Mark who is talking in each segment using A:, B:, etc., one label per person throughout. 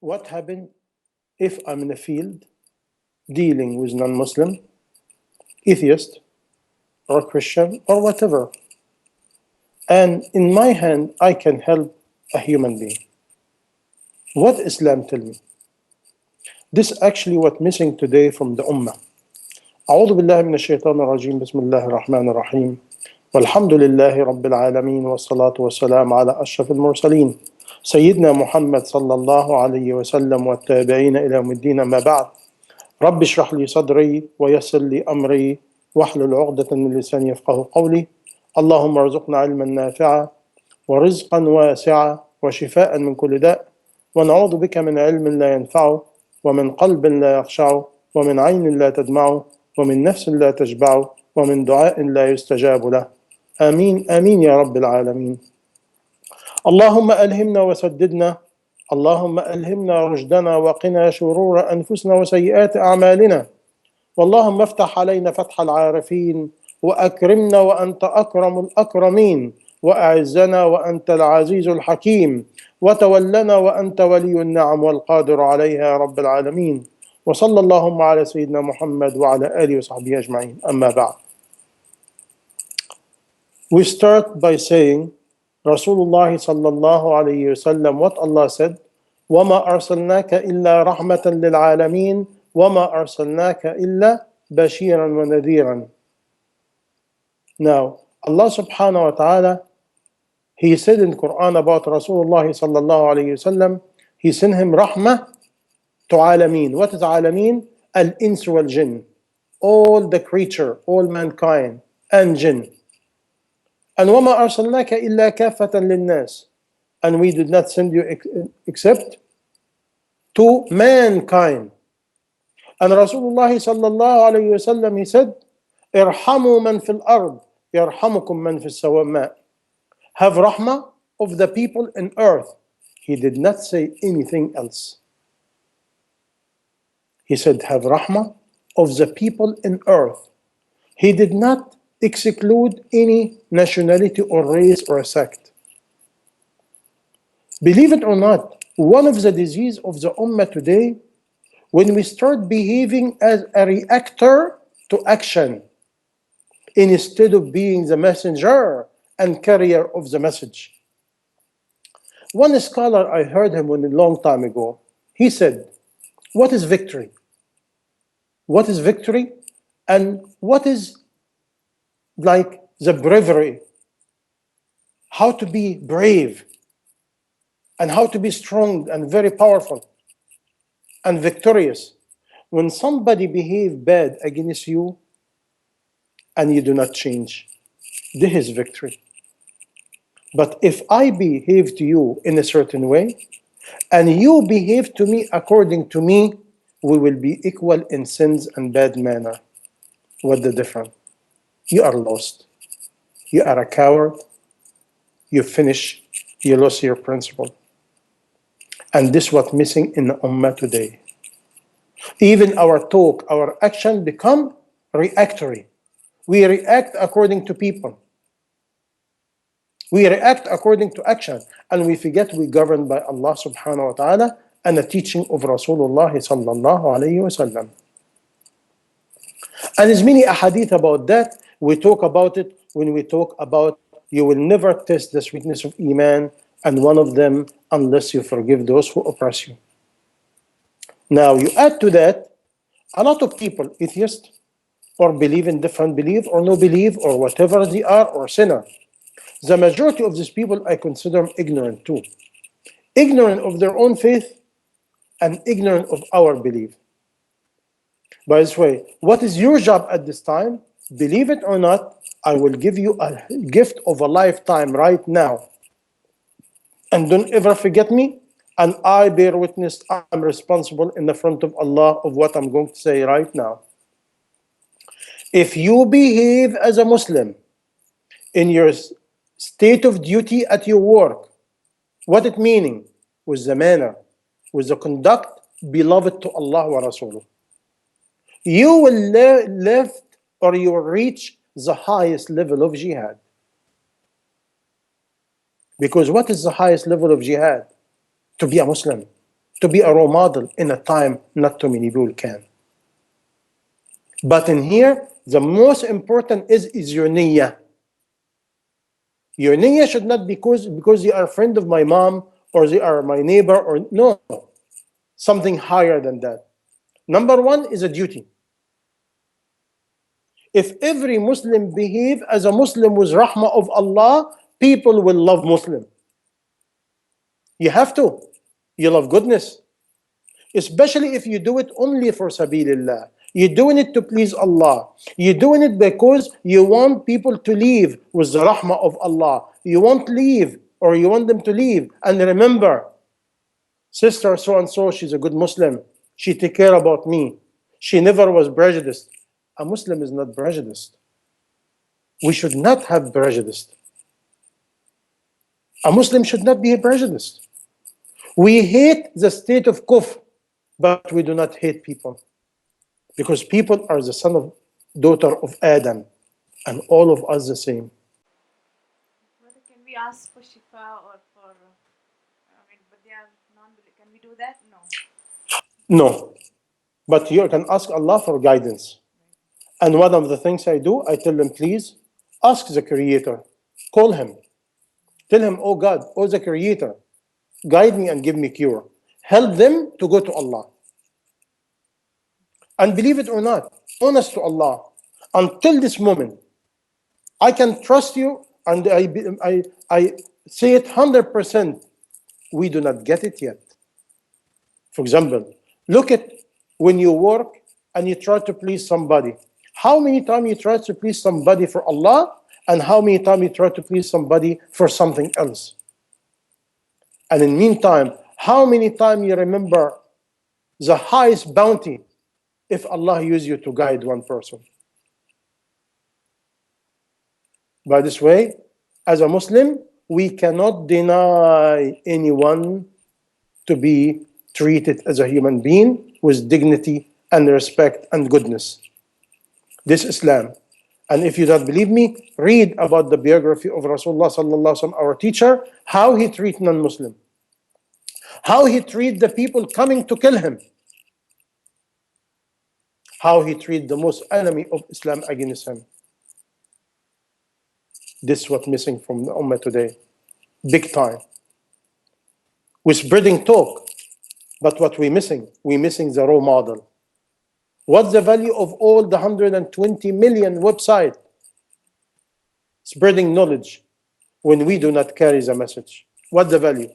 A: what happens if I'm in a field dealing with non-Muslim, atheist, or Christian, or whatever, and in my hand I can help a human being. What Islam tell me? This is actually what missing today from the Ummah. أعوذ بالله من الشيطان الرجيم بسم الله الرحمن الرحيم والحمد لله رب العالمين والصلاة والسلام على أشرف المرسلين سيدنا محمد صلى الله عليه وسلم والتابعين إلى يوم الدين. ما بعد، رب اشرح لي صدري ويسر لي أمري واحلل عقدة من لساني يفقه قولي. اللهم ارزقنا علما نافعا ورزقا واسعا وشفاء من كل داء، ونعوذ بك من علم لا ينفع ومن قلب لا يخشع ومن عين لا تدمع ومن نفس لا تشبع ومن دعاء لا يستجاب له. آمين آمين يا رب العالمين. اللهم ألهمنا وسددنا، اللهم ألهمنا رشدنا وقنا شرور أنفسنا وسيئات أعمالنا، واللهم افتح علينا فتح العارفين وأكرمنا وأنت أكرم الأكرمين، وأعزنا وأنت العزيز الحكيم، وتولنا وأنت ولي النعم والقادر عليها يا رب العالمين. وصلى اللهم على سيدنا محمد وعلى آله وصحبه أجمعين. أما بعد. We start by saying Rasulullah sallallahu alayhi wasallam, what Allah said, وَمَا أَرْسَلْنَاكَ إِلَّا رَحْمَةً لِلْعَالَمِينَ وَمَا أَرْسَلْنَاكَ إِلَّا بَشِيرًا وَنَذِيرًا. Now, Allah subhanahu wa ta'ala, He said in Quran about Rasulullah sallallahu alayhi wasallam, He sent him rahmah to alameen. What is alameen? Al-ins wal-jinn. All the creature, all mankind, and jinn. And وَمَا أَرْسَلْنَاكَ إِلَّا كَافَةً لِلنَّاسِ. And we did not send you except to mankind. And Rasulullah sallallahu alayhi wasallam, he said, إِرْحَمُوا مَنْ فِي الْأَرْضِ يَرْحَمُكُمْ مَنْ فِي السَّمَاءِ. Have rahmah of the people in earth. He did not say anything else. He said, have rahmah of the people in earth. He did not exclude any nationality or race or sect. Believe it or not, one of the diseases of the Ummah today, when we start behaving as a reactor to action, instead of being the messenger and carrier of the message. One scholar, I heard him a long time ago, he said, what is victory? What is victory? And what is like the bravery? How to be brave and how to be strong and very powerful and victorious. When somebody behaves bad against you and you do not change, this is victory. But if I behave to you in a certain way and you behave to me according to me, we will be equal in sins and bad manner. What the difference? You are lost. You are a coward. You finish. You lost your principle. And this is what's missing in the Ummah today. Even our talk, our action become reactory. We react according to people. We react according to action. And we forget we governed by Allah subhanahu wa ta'ala and the teaching of Rasulullah sallallahu alayhi wa sallam. And there's many ahadith about that. We talk about it when we talk about you will never test the sweetness of Iman, and one of them, unless you forgive those who oppress you. Now you add to that, a lot of people, atheists, or believe in different belief, or no belief, or whatever they are, or sinner. The majority of these people, I consider them ignorant too. Ignorant of their own faith, and ignorant of our belief. By this way, what is your job at this time? Believe it or not, I will give you a gift of a lifetime right now. And don't ever forget me. And I bear witness, I'm responsible in the front of Allah of what I'm going to say right now. If you behave as a Muslim in your state of duty at your work, what it meaning? With the manner, with the conduct beloved to Allah wa Rasuluh, you will lift or you will reach the highest level of jihad. Because what is the highest level of jihad? To be a Muslim. to be a role model in a time not too many people can. But in here, the most important is your niyyah. Your niyyah should not be because they are a friend of my mom or they are my neighbor or no, something higher than that. Number one is a duty. If every Muslim behave as a Muslim with rahmah of Allah, people will love Muslim. You have to. You love goodness. Especially if you do it only for sabilillah. You're doing it to please Allah. You're doing it because you want people to leave with the rahmah of Allah. You won't leave, or you want them to leave. And remember, sister so-and-so, she's a good Muslim. She take care about me. She never was prejudiced. A Muslim is not prejudiced. We should not have prejudice. A Muslim should not be prejudiced. We hate the state of kufr, but we do not hate people. Because people are the son of daughter of Adam, and all of us the same.
B: Brother, can we ask for shifa or for, but they are non-believers. Can we do that? No.
A: No. But you can ask Allah for guidance. And one of the things I do, I tell them, please, ask the Creator. Call Him. Tell Him, oh God, oh the Creator, guide me and give me cure. Help them to go to Allah. And believe it or not, honest to Allah, until this moment, I can trust you, and I say it 100%, we do not get it yet. For example, look at when you work and you try to please somebody. How many times you try to please somebody for Allah, and how many times you try to please somebody for something else? And in the meantime, how many times you remember the highest bounty if Allah uses you to guide one person? By this way, as a Muslim, we cannot deny anyone to be treated as a human being with dignity and respect and goodness. This Islam. And if you don't believe me, read about the biography of Rasulullah sallallahu alaihi wasallam, our teacher, how he treats non-Muslim, how he treats the people coming to kill him, how he treats the most enemy of Islam against him. This is what's missing from the Ummah today, big time. We're spreading talk, but what we're missing the role model. What's the value of all the 120 million websites spreading knowledge when we do not carry the message? What's the value?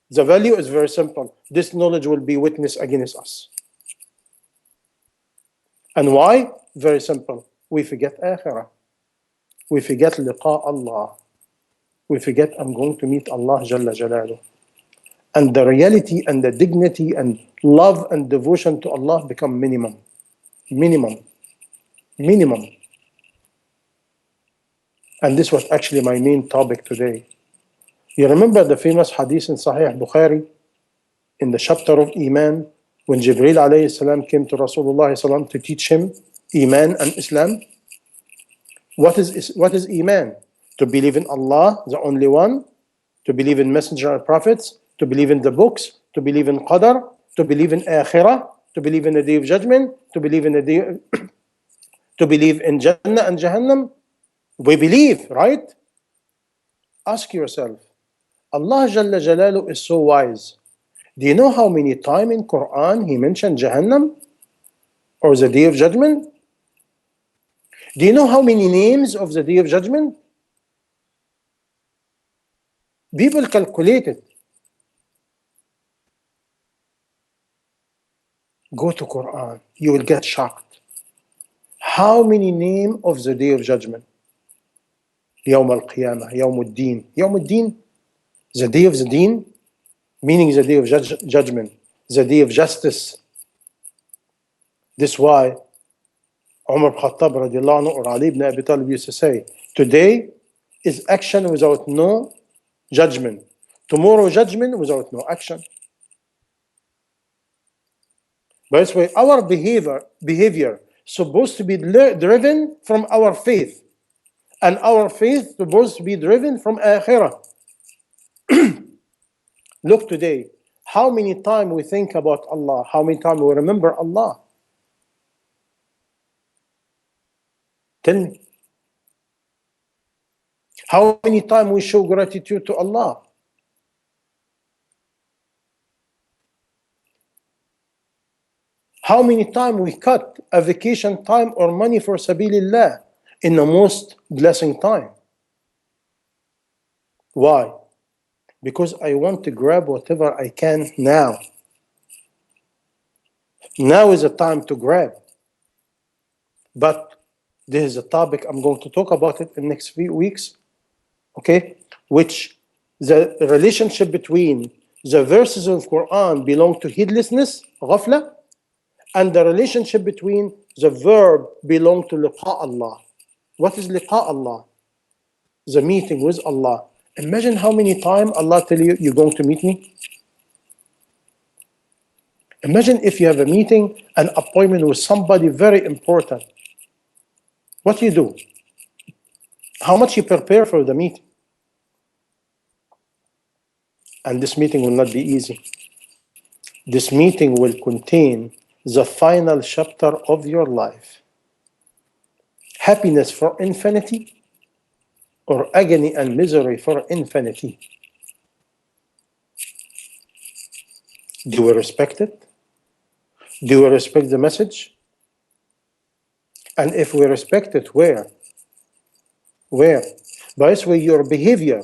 A: The value is very simple. This knowledge will be witness against us. And why? Very simple. We forget akhirah. We forget liqa Allah. We forget I'm going to meet Allah Jalla Jalaluh. And the reality and the dignity and love and devotion to Allah become minimum. And this was actually my main topic today. You remember the famous hadith in Sahih Bukhari, in the chapter of Iman, when Jibreel alayhi salam came to Rasulullah sallam to teach him Iman and Islam? What is Iman? To believe in Allah, the only one, to believe in messenger and prophets, to believe in the books, to believe in Qadar, to believe in Akhirah, to believe in the Day of Judgment, to believe in the day, to believe in Jannah and Jahannam. We believe, right? Ask yourself, Allah Jalla Jalaluh is so wise. Do you know how many times in Quran He mentioned Jahannam or the Day of Judgment? Do you know how many names of the Day of Judgment? People calculate it. Go to Quran, you will get shocked. How many names of the Day of Judgment? Yawm al-Qiyamah, Yawm al-Din. Yawm al-Din, the Day of the Deen, meaning the Day of Judgment, the Day of Justice. This is why Umar Khattab radiallahu anhu or Ali ibn Abi Talib used to say, today is action without no judgment. Tomorrow judgment without no action. By this way, our behavior supposed to be driven from our faith. And our faith supposed to be driven from akhirah. Look today, how many times we think about Allah, how many times we remember Allah? Tell me. How many times we show gratitude to Allah? How many times we cut a vacation time or money for sabilillah in the most blessing time? Why? Because I want to grab whatever I can now. Now is the time to grab. But this is a topic I'm going to talk about it in the next few weeks, okay? Which the relationship between the verses of Quran belong to heedlessness, ghafla, and the relationship between the verb belong to liqa Allah. What is liqa Allah? The meeting with Allah. Imagine how many times Allah tell you, you're going to meet me. Imagine if you have a meeting, an appointment with somebody very important. What you do? How much you prepare for the meeting? And this meeting will not be easy. This meeting will contain the final chapter of your life. Happiness for infinity or agony and misery for infinity. Do we respect it? Do we respect the message? And if we respect it, where? Where? By this way, your behavior,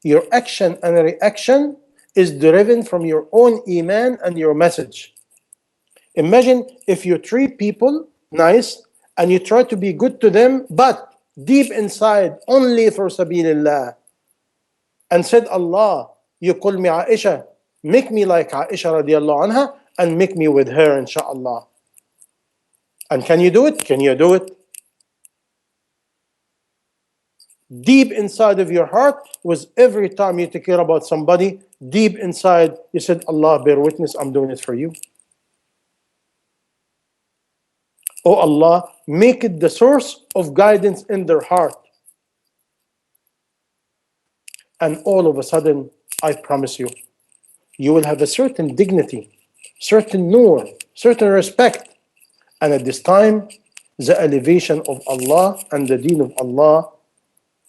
A: your action and reaction is driven from your own iman and your message. Imagine if you treat people nice and you try to be good to them, but deep inside, only for sabilillah. And said, Allah, you call me Aisha, make me like Aisha radiallahu anha and make me with her, inshallah. And can you do it? Can you do it? Deep inside of your heart, was every time you take care about somebody, deep inside, you said, Allah, bear witness, I'm doing it for you. Oh Allah, make it the source of guidance in their heart. And all of a sudden, I promise you, you will have a certain dignity, certain nur, certain respect. And at this time, the elevation of Allah and the deen of Allah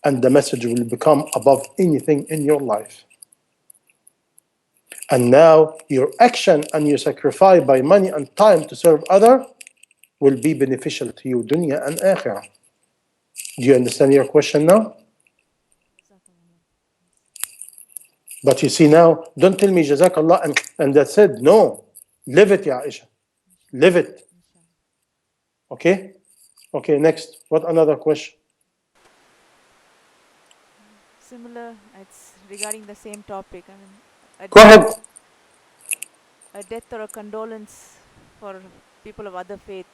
A: and the message will become above anything in your life. And now your action and your sacrifice by money and time to serve others will be beneficial to you, dunya and akhirah. Do you understand your question now? But you see now, don't tell me Jazakallah and that's it. No. Live it, Ya Aisha. Live it. Okay? Okay, next. What another question?
B: Similar, it's regarding the same topic. I mean,
A: Go ahead.
B: a death or a condolence for people of other faith.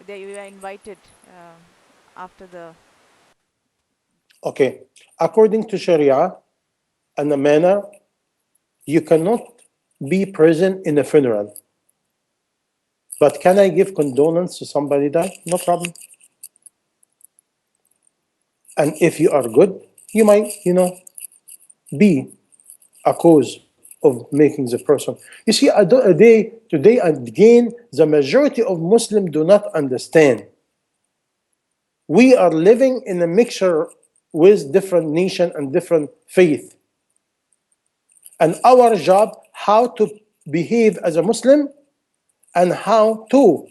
B: They were invited after the.
A: Okay. According to Sharia and the manner, you cannot be present in a funeral. But can I give condolence to somebody died? No problem. And if you are good, you might, be a cause of making the person. You see, today again, the majority of Muslims do not understand. We are living in a mixture with different nation and different faith. And our job, how to behave as a Muslim and how to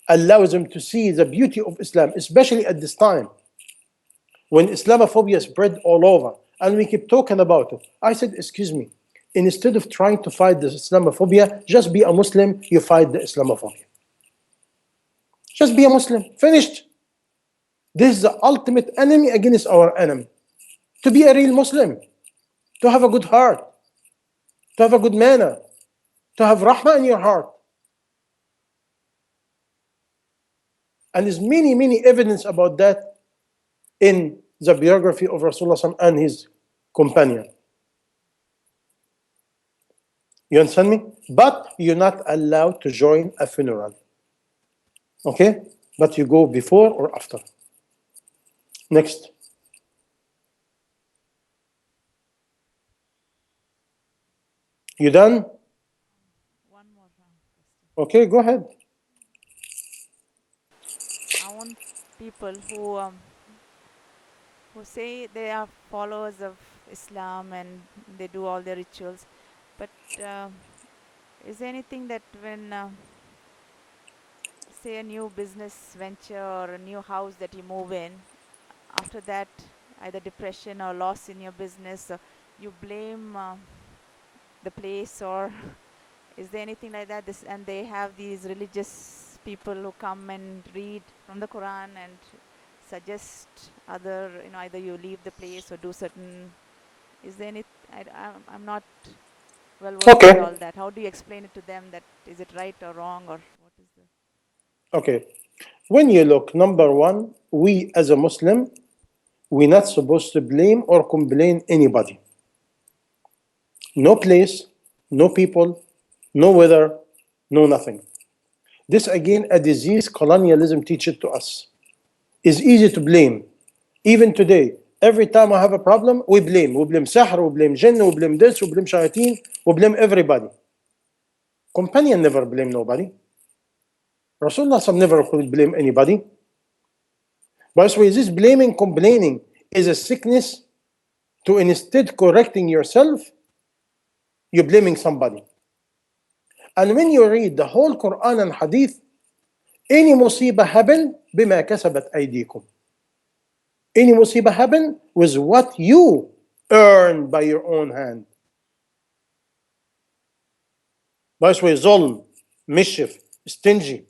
A: allow them to see the beauty of Islam, especially at this time when Islamophobia spread all over and we keep talking about it. I said, excuse me, instead of trying to fight the Islamophobia, just be a Muslim, you fight the Islamophobia. Just be a Muslim, finished. This is the ultimate enemy against our enemy. To be a real Muslim, to have a good heart, to have a good manner, to have rahmah in your heart. And there's many evidence about that in the biography of Rasulullah and his companion. You understand me? But you're not allowed to join a funeral. Okay? But you go before or after. Next. You done?
B: One more question.
A: Okay, go ahead.
B: I want people who say they are followers of Islam and they do all their rituals, but uh, is there anything that when say a new business venture or a new house that you move in, after that either depression or loss in your business, you blame the place, or is there anything like that? This, and they have these religious people who come and read from the Quran and suggest other, either you leave the place or do certain. Is there any? I'm not well versed with
A: Okay,
B: all that. How do you explain it to them? That is it right or wrong, or what is the?
A: okay. When you look, number one, we as a Muslim, we're not supposed to blame or complain anybody. No place, no people, no weather, no nothing. This again, a disease colonialism teaches to us. It's easy to blame. Even today, every time I have a problem, we blame. We blame sihr, we blame jinn, we blame this, we blame shayateen, we blame everybody. Companion never blame nobody. Rasulullah never could blame anybody. By the way, this blaming, complaining is a sickness. To instead correcting yourself, you're blaming somebody. And when you read the whole Quran and Hadith, any musibah happen بما كسبت أيديكم. Any musibah happen with what you earned by your own hand. By the way, zulm, mischief, stingy,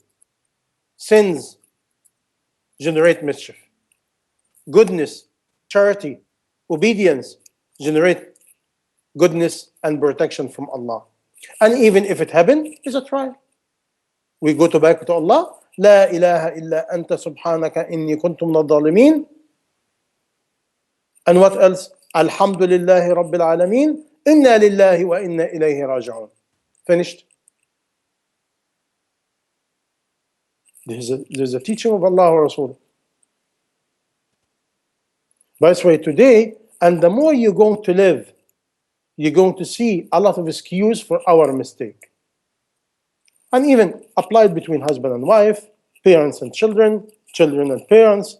A: sins generate mischief. Goodness, charity, obedience generate goodness and protection from Allah. And even if it happened, it's a trial. We go to back to Allah. لا إله إلا أنت سبحانك إني كنت من الظالمين. And what else? الحمد لله رب العالمين إنا لله وإنا إليه راجعون. Finished. There's a teaching of Allah or Rasul. By the way, today, and the more you're going to live, you're going to see a lot of excuse for our mistake. And even applied between husband and wife, parents and children, children and parents,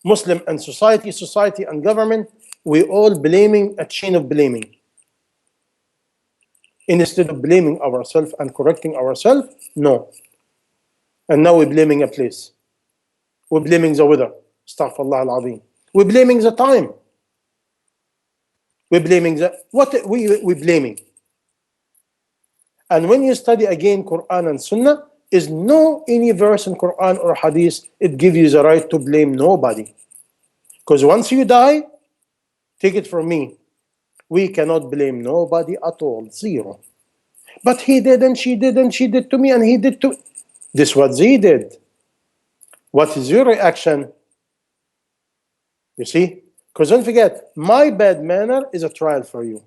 A: Muslim and society, society and government, we all blaming a chain of blaming. Instead of blaming ourselves and correcting ourselves, no. And now we're blaming a place. We're blaming the weather. Astaghfirullah al-Azim. We're blaming the time. We're blaming the what we're blaming. And when you study again Quran and Sunnah, is no any verse in Quran or Hadith it gives you the right to blame nobody. Because once you die, take it from me, we cannot blame nobody at all. Zero. But he did and she did and she did to me and he did to. This what they did. What is your reaction? You see? Because don't forget, my bad manner is a trial for you.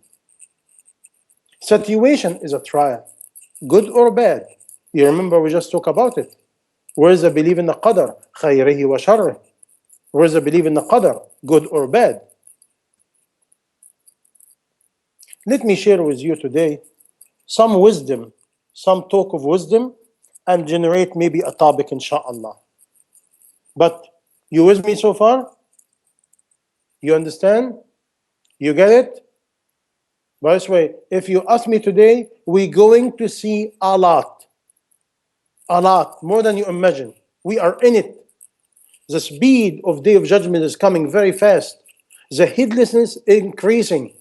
A: Situation is a trial. Good or bad. You remember we just talked about it. Where is the belief in the qadr? خيره وشره. Where is the belief in the qadr? Good or bad. Let me share with you today some wisdom, some talk of wisdom, and generate maybe a topic, inshallah. But you with me so far? You understand? You get it? By the way, if you ask me today, we're going to see a lot, more than you imagine. We are in it. The speed of Day of Judgment is coming very fast. The heedlessness is increasing.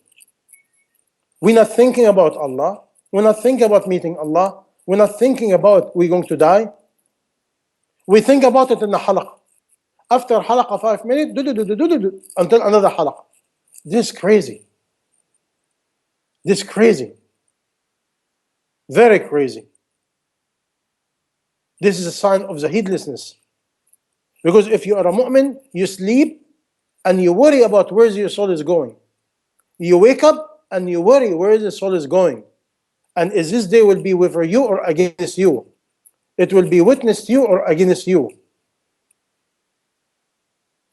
A: We're not thinking about Allah. We're not thinking about meeting Allah. We're not thinking about we're going to die. We think about it in the halaqah. After halaqah 5 minutes, until another halaqah. This is crazy. This is crazy. Very crazy. This is a sign of the heedlessness. Because if you are a mu'min, you sleep and you worry about where your soul is going. You wake up and you worry where the soul is going. And is this day will be with you or against you? It will be witnessed you or against you.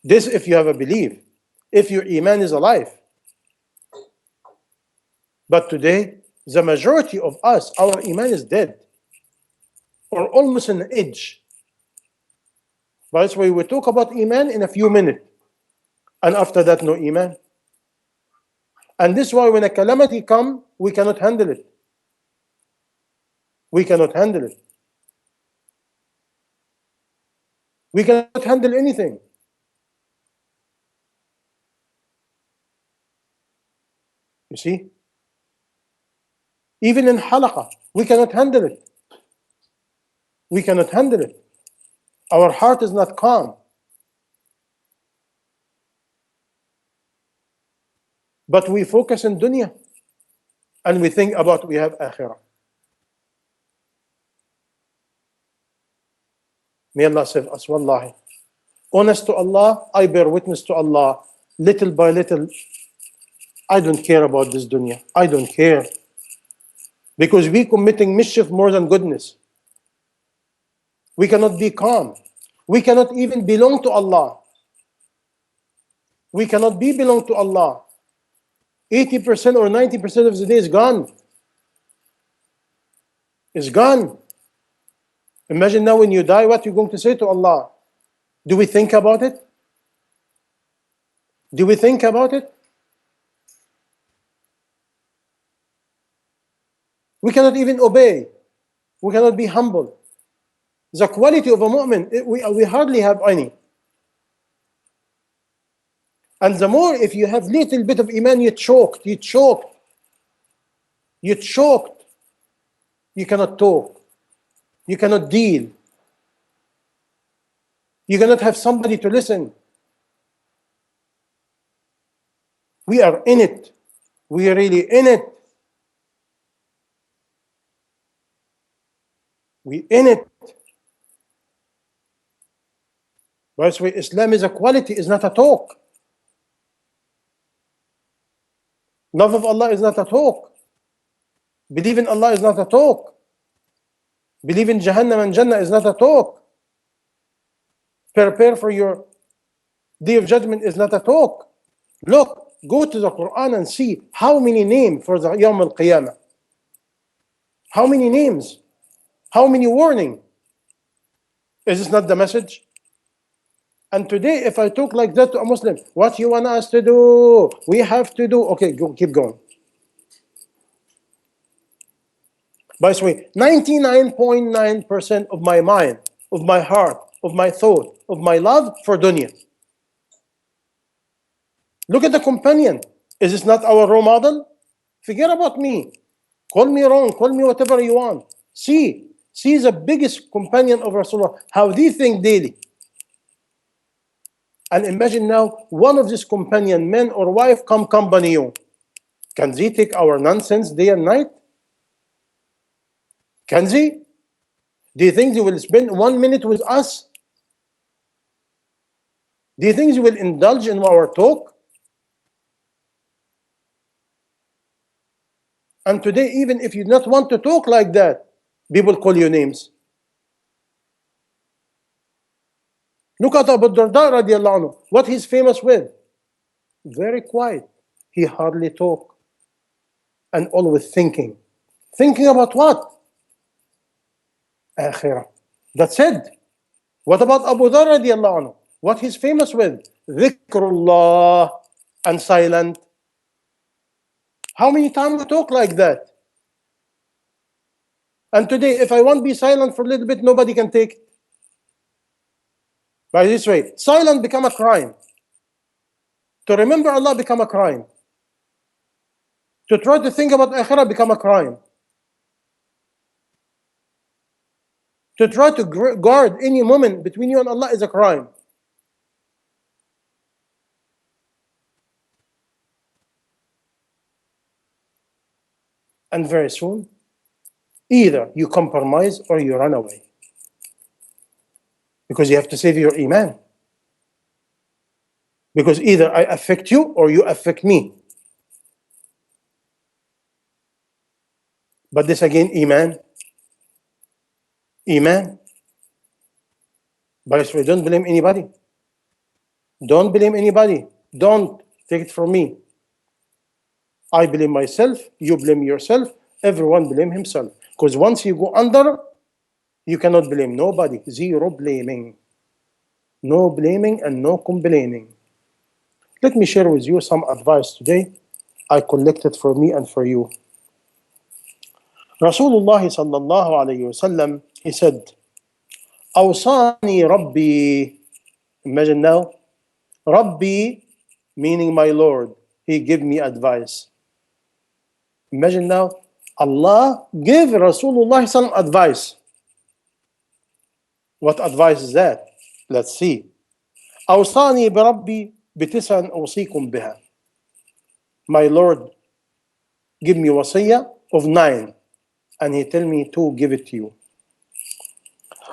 A: This if you have a belief. If your iman is alive. But today, the majority of us, our iman is dead or almost an edge. That's why we talk about iman in a few minutes. And after that, no iman. And this is why when a calamity comes, we cannot handle it. We cannot handle it. We cannot handle anything. You see? Even in halaqah, we cannot handle it. We cannot handle it. Our heart is not calm. But we focus on dunya. And we think about we have akhirah. May Allah save us, wallahi. Honest to Allah, I bear witness to Allah. Little by little, I don't care about this dunya. I don't care. Because we committing mischief more than goodness. We cannot be calm. We cannot even belong to Allah. We cannot be belong to Allah. 80% or 90% of the day is gone. It's gone. Imagine now when you die, what you're going to say to Allah. Do we think about it? Do we think about it? We cannot even obey. We cannot be humble. The quality of a mu'min, we hardly have any. And the more, if you have little bit of iman, you choked. You choked. You cannot talk. You cannot deal. You cannot have somebody to listen. We are in it. We are really in it. We in it. That's why Islam is a quality, is not a talk. Love of Allah is not a talk. Believe in Allah is not a talk. Believe in Jahannam and Jannah is not a talk. Prepare for your Day of Judgment is not a talk. Look, go to the Quran and see how many names for the Yawm al-Qiyamah. How many names? How many warning? Is this not the message? And today, if I talk like that to a Muslim, what you want us to do? We have to do. Okay, go, keep going. By the way, 99.9% of my mind, of my heart, of my thought, of my love for dunya. Look at the companion. Is this not our role model? Forget about me. Call me wrong. Call me whatever you want. See the biggest companion of Rasulullah, how they think daily. And imagine now, one of these companion, men or wife, come company you. Can they take our nonsense day and night? Can they? Do you think they will spend 1 minute with us? Do you think they will indulge in our talk? And today, even if you do not want to talk like that, people call you names. Look at Abu Darda radiallahu anhu, what he's famous with. Very quiet. He hardly talk. And always thinking. Thinking about what? Akhirah. That's it. What about Abu Dhar radiallahu anhu? What he's famous with? Dhikrullah and silent. How many times we talk like that? And today, if I want to be silent for a little bit, nobody can take it. By this way, silent become a crime. To remember Allah become a crime. To try to think about akhirah become a crime. To try to guard any moment between you and Allah is a crime. And very soon, either you compromise or you run away. Because you have to save your iman. Because either I affect you or you affect me. But this again, iman. Iman. But don't blame anybody. Don't blame anybody. Don't take it from me. I blame myself, you blame yourself, everyone blame himself. Because once you go under, you cannot blame nobody. Zero blaming. No blaming and no complaining. Let me share with you some advice today I collected for me and for you. Rasulullah sallallahu alayhi wasallam, he said, Awsani Rabbi. Imagine now, Rabbi meaning my Lord. He gave me advice. Imagine now, Allah gave Rasulullah some advice. What advice is that? Let's see. أوصاني بربي بتسع أوصيكم بها. My Lord give me wasiyah of 9 and he tell me to give it to you.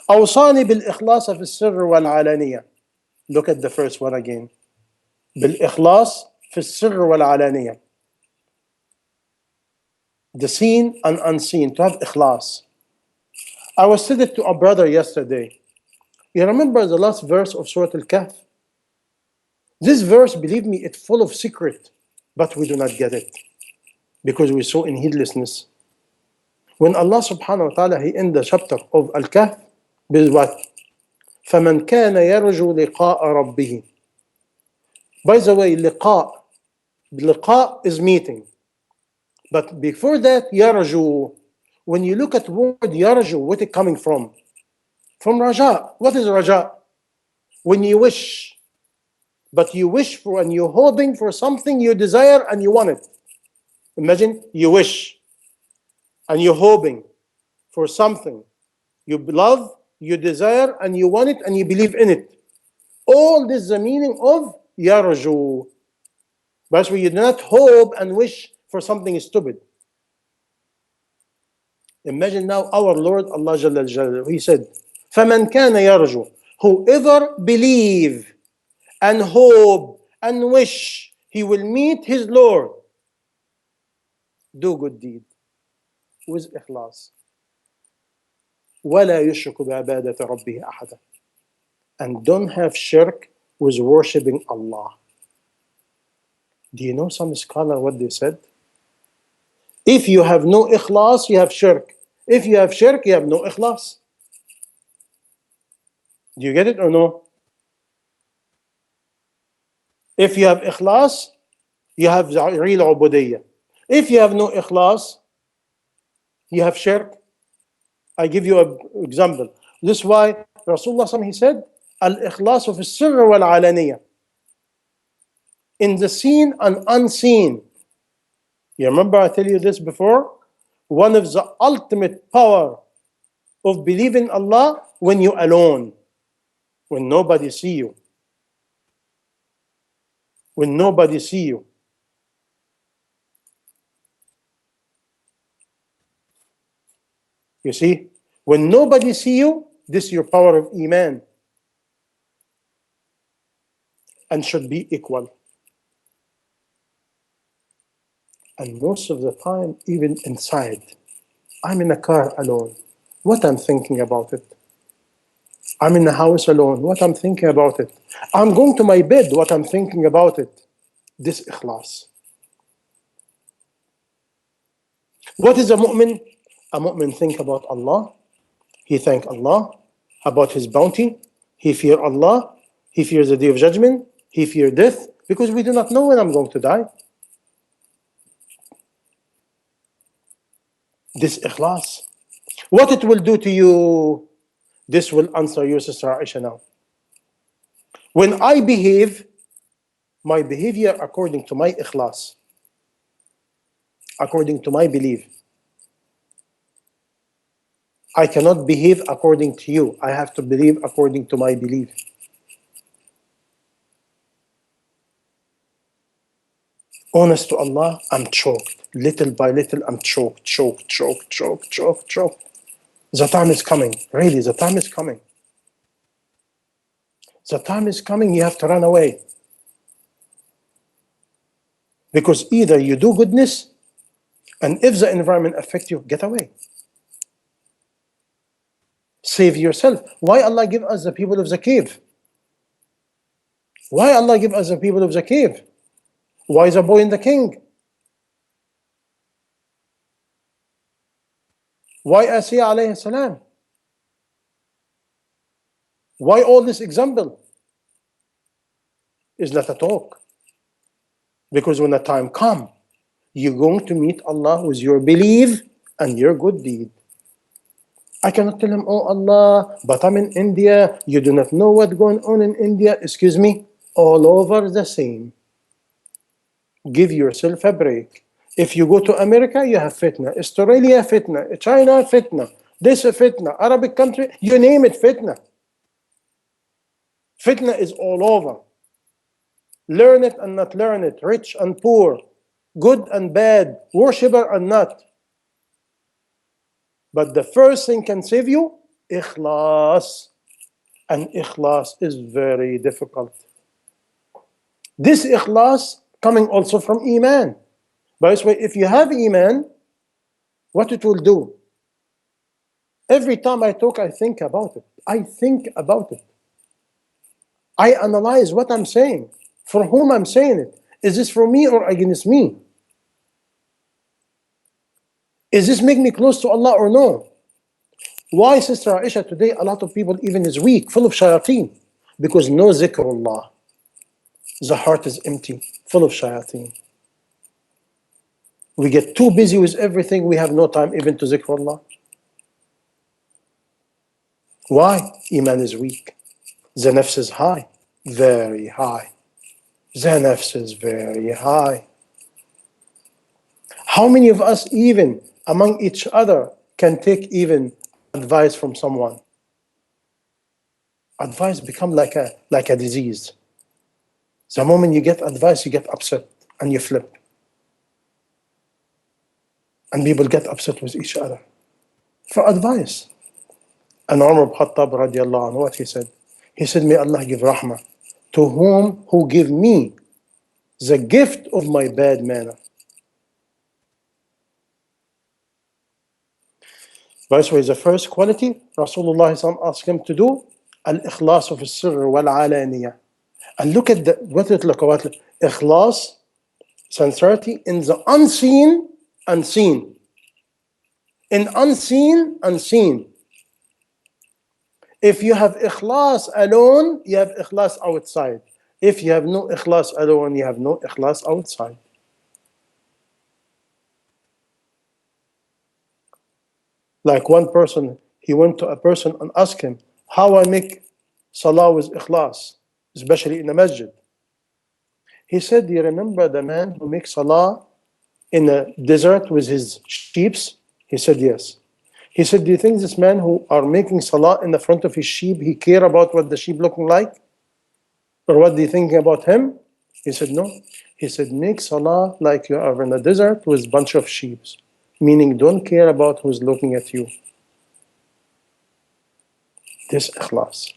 A: أوصاني بالإخلاص في السر والعلانية. Look at the first one again. بالإخلاص في السر والعلانية. The seen and unseen, to have ikhlas. I was said it to a brother yesterday. You remember the last verse of Surah Al-Kahf? This verse, believe me, it's full of secret, but we do not get it because we're so in heedlessness. When Allah subhanahu wa ta'ala, He end the chapter of Al-Kahf with what? فَمَنْ كَانَ يَرْجُو لِقَاءَ رَبِّهِ. By the way, liqa is meeting. But before that, yarju. When you look at the word yarju, what is it coming from? From raja. What is raja? When you wish. But you wish for and you're hoping for something you desire and you want it. Imagine you wish and you're hoping for something you love, you desire, and you want it and you believe in it. All this is the meaning of yarju. But we do not hope and wish for something stupid. Imagine now our Lord Allah Jalla Jalla, He said, فَمَنْ كَانَ يَرْجُو. Whoever believe and hope and wish he will meet his Lord, do good deed with ikhlas. وَلَا يُشْرِكُ بِعِبَادَةِ رَبِّهِ أَحَدًا. And don't have shirk with worshipping Allah. Do you know some scholar what they said? If you have no ikhlas, you have shirk. If you have shirk, you have no ikhlas. Do you get it or no? If you have ikhlas, you have real ubudiyya. If you have no ikhlas, you have shirk. I give you an example. This is why Rasulullah he said, al-ikhlasu fi sirr wal alaniyya. In the seen and unseen. You remember I tell you this before? One of the ultimate power of believing Allah when you're alone, when nobody see you. When nobody see you. You see? When nobody see you, this is your power of iman. And should be equal. And most of the time, even inside, I'm in a car alone. What I'm thinking about it. I'm in the house alone. What I'm thinking about it. I'm going to my bed. What I'm thinking about it. This ikhlas. What is a mu'min? A mu'min think about Allah. He thank Allah about His bounty. He fear Allah. He fears the day of judgment. He fear death. Because we do not know when I'm going to die. This ikhlas. What it will do to you, this will answer you, Sister Aisha, now. When I behave, my behavior according to my ikhlas, according to my belief. I cannot behave according to you. I have to believe according to my belief. Honest to Allah, I'm choked. Little by little, I'm choked. The time is coming. Really, the time is coming. The time is coming, you have to run away. Because either you do goodness, and if the environment affects you, get away. Save yourself. Why Allah give us the people of the cave? Why Allah give us the people of the cave? Why is a boy in the king? Why Asiya alayhi salam? Why all this example? Is not a talk. Because when the time comes, you're going to meet Allah with your belief and your good deed. I cannot tell him, oh Allah, but I'm in India. You do not know what's going on in India. Excuse me, all over the same. Give yourself a break. If you go to America, you have fitna. Australia, fitna. China, fitna. This fitna. Arabic country, you name it, fitna. Fitna is all over. Learn it and not learn it. Rich and poor. Good and bad. Worshipper and not. But the first thing can save you, ikhlas. And ikhlas is very difficult. This ikhlas coming also from iman. By the way, if you have iman, what it will do? Every time I talk, I think about it. I think about it. I analyze what I'm saying, for whom I'm saying it. Is this for me or against me? Is this make me close to Allah or no? Why, Sister Aisha, today a lot of people even is weak, full of shayateen? Because no zikrullah. The heart is empty, full of shayateen. We get too busy with everything, we have no time even to zikrullah. Why? Iman is weak. The nafs is high, very high. The nafs is very high. How many of us even among each other can take even advice from someone? Advice become like a disease. The moment you get advice, you get upset and you flip. And people get upset with each other for advice. And Umar ibn Khattab radiallahu anhu, what he said? He said, may Allah give rahmah to who give me the gift of my bad manner. By the way, the first quality Rasulullah asked him to do, al-ikhlas of al-sirr wal-alaniyah. And look at what it look about. Ikhlas, sincerity in the unseen and seen. In unseen and seen. If you have ikhlas alone, you have ikhlas outside. If you have no ikhlas alone, you have no ikhlas outside. Like one person, he went to a person and asked him, how I make salah with ikhlas, especially in a masjid. He said, do you remember the man who makes salah in a desert with his sheep? He said, yes. He said, do you think this man who are making salah in the front of his sheep, he care about what the sheep looking like? Or what do you think about him? He said, no. He said, make salah like you are in a desert with a bunch of sheep. Meaning don't care about who's looking at you. This ikhlas.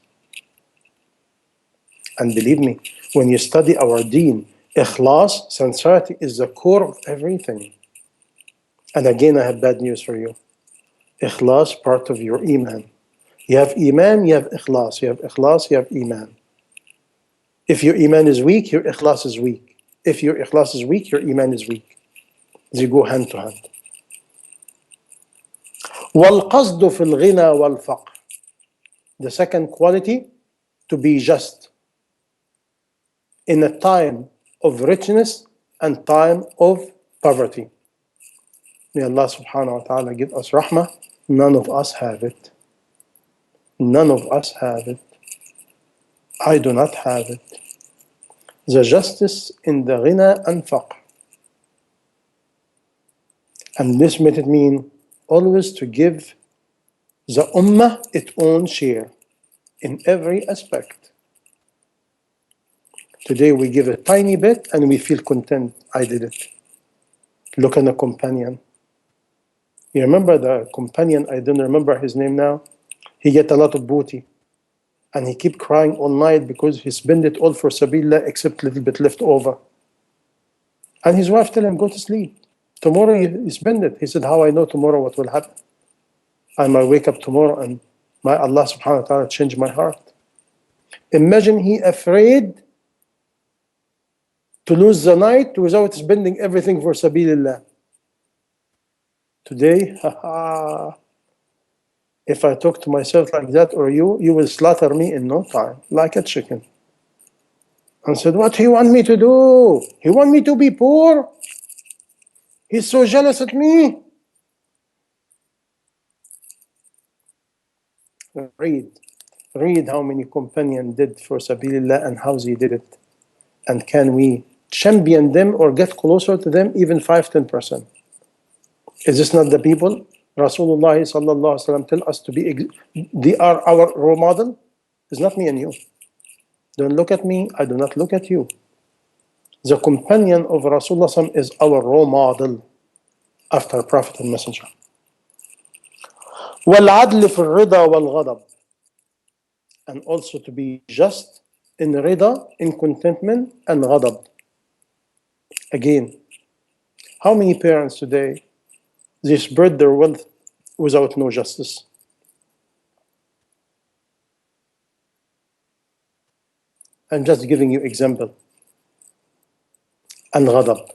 A: And believe me, when you study our deen, ikhlas, sincerity is the core of everything. And again, I have bad news for you. Ikhlas, part of your iman. You have iman, you have ikhlas. You have ikhlas, you have iman. If your iman is weak, your ikhlas is weak. If your ikhlas is weak, your iman is weak. They go hand to hand. وَالْقَصْدُ فِي الْغِنَى وَالْفَقْرِ. The second quality, to be just in a time of richness and time of poverty. May Allah subhanahu wa ta'ala give us rahmah. None of us have it. None of us have it. I do not have it. The justice in the ghina and faqr. And this made it mean always to give the ummah its own share in every aspect. Today we give a tiny bit and we feel content. I did it. Look at the companion. You remember the companion? I don't remember his name now. He get a lot of booty. And he keep crying all night because he spent it all for Sabillah except a little bit left over. And his wife tell him, go to sleep. Tomorrow you spend it. He said, how I know tomorrow what will happen? I might wake up tomorrow and my Allah subhanahu wa ta'ala change my heart. Imagine he afraid to lose the night without spending everything for Sabilillah. Today, haha, If I talk to myself like that or you will slaughter me in no time, like a chicken. And said, what he want me to do? He want me to be poor? He's so jealous at me. Read. Read how many companions did for Sabilillah and how they did it. And can we champion them or get closer to them even 5-10%? Is this not the people Rasulullah sallallahu alaihi wasallam tell us to be? They are our role model. It's not me and you. Don't look at me. I do not look at you. The companion of Rasulullah is our role model after Prophet and Messenger. والعدل في الرضا والغضب, and also to be just in rida, in contentment, and ghadab. Again, how many parents today they spread their wealth without no justice? I'm just giving you example. And ghadab.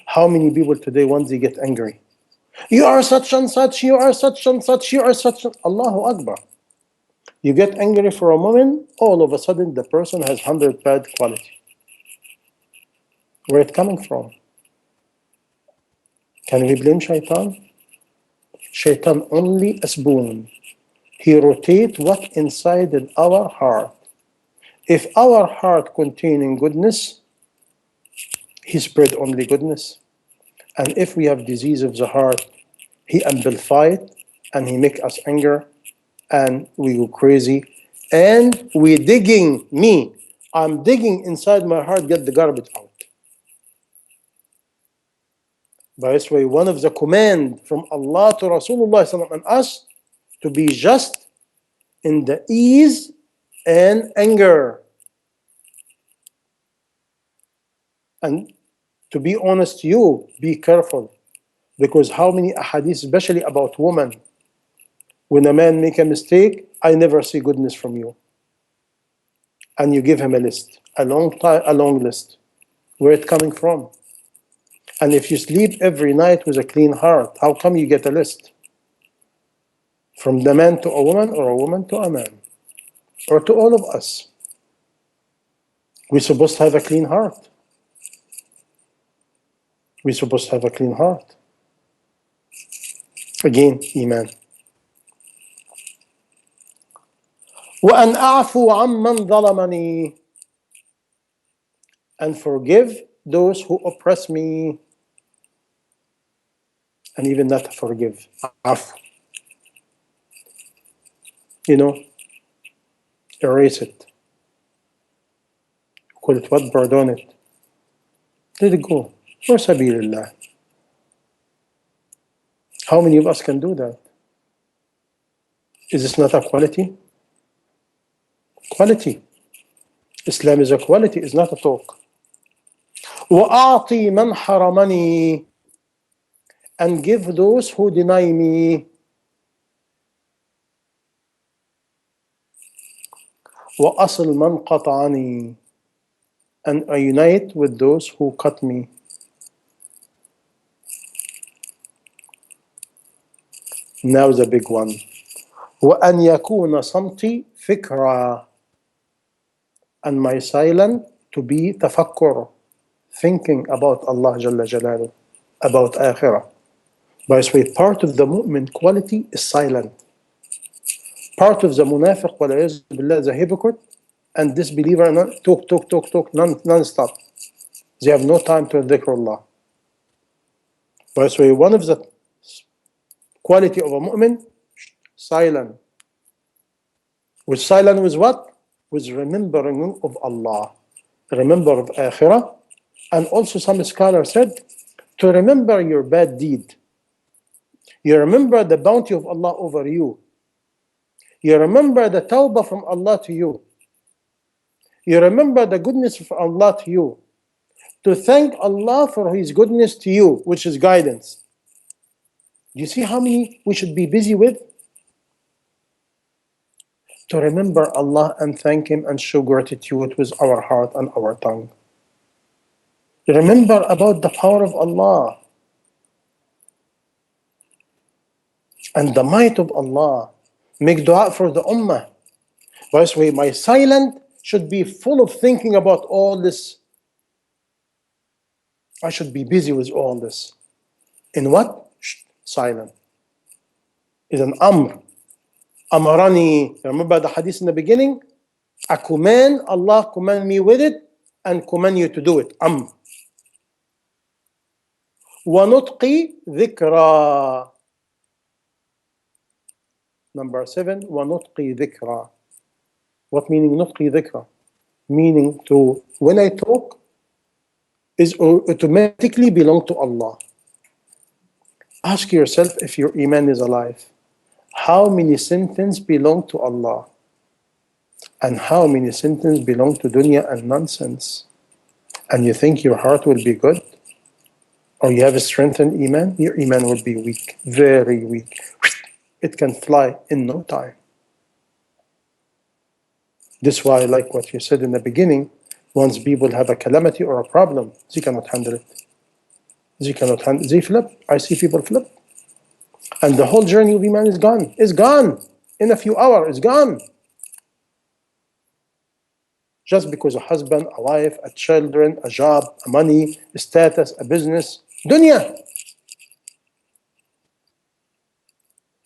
A: How many people today once they get angry? You are such and such, you are such and such, you are such and Allahu Akbar. You get angry for a moment, all of a sudden the person has 100 bad quality. Where it coming from? Can we blame shaitan? Shaitan only a spoon. He rotates what inside in our heart. If our heart containing goodness, he spread only goodness. And if we have disease of the heart, he amplify it and he make us anger and we go crazy. And we digging, I'm digging inside my heart, get the garbage out. By this way, one of the command from Allah to Rasulullah and us to be just in the ease and anger. And to be honest, you be careful, because how many ahadith, especially about women, when a man make a mistake, I never see goodness from you. And you give him a list, a long list. Where it coming from? And if you sleep every night with a clean heart, how come you get a list? From the man to a woman, or a woman to a man, or to all of us. We're supposed to have a clean heart. We're supposed to have a clean heart. Again, Iman. وَأَنْ أَعْفُوا عَمَّنْ ظَلَمَنِي, and forgive those who oppress me. And even that forgive. عفو. Erase it. Call it what? Pardon it. Let it go. For Sabilillah. How many of us can do that? Is this not a quality? Quality. Islam is a quality, it's not a talk. وَأَعْطِي مَنْ حَرَمَنِي, and give those who deny me. وَأَصِلْ مَنْ قَطَعَنِي, and I unite with those who cut me. Now the big one. وَأَنْ يَكُونَ صَمْتِي فِكْرًا, and my silence to be tafakkur, thinking about Allah Jalla Jalaluh, about Akhirah. By this way, part of the mu'min quality is silent. Part of the munafiq, the hypocrite, and disbeliever, talk, non-stop. They have no time to dhikrullah. By this way, one of the quality of a mu'min, silent. With silent with what? With remembering of Allah, remember of Akhirah, and also some scholars said to remember your bad deed. You remember the bounty of Allah over you. You remember the tawbah from Allah to you. You remember the goodness of Allah to you. To thank Allah for His goodness to you, which is guidance. Do you see how many we should be busy with? To remember Allah and thank Him and show gratitude with our heart and our tongue. Remember about the power of Allah and the might of Allah. Make dua for the ummah. By this way, my silent should be full of thinking about all this. I should be busy with all this. In what? Silent. Is an amr. Amarani. Remember the hadith in the beginning? A command, Allah command me with it and command you to do it. Amr. وَنُطْقِ ذِكْرًا. Number 7, وَنُطْقِ ذِكْرًا. What meaning نُطْقِ ذِكْرًا? Meaning to, when I talk, is automatically belong to Allah. Ask yourself if your iman is alive. How many sentences belong to Allah? And how many sentences belong to dunya and nonsense? And you think your heart will be good? Or you have a strengthened iman? Your iman will be weak, very weak. It can fly in no time. This is why, like what you said in the beginning, once people have a calamity or a problem, they cannot handle it. They flip. I see people flip. And the whole journey of Iman is gone. It's gone. In a few hours, it's gone. Just because a husband, a wife, a children, a job, a money, a status, a business, dunya.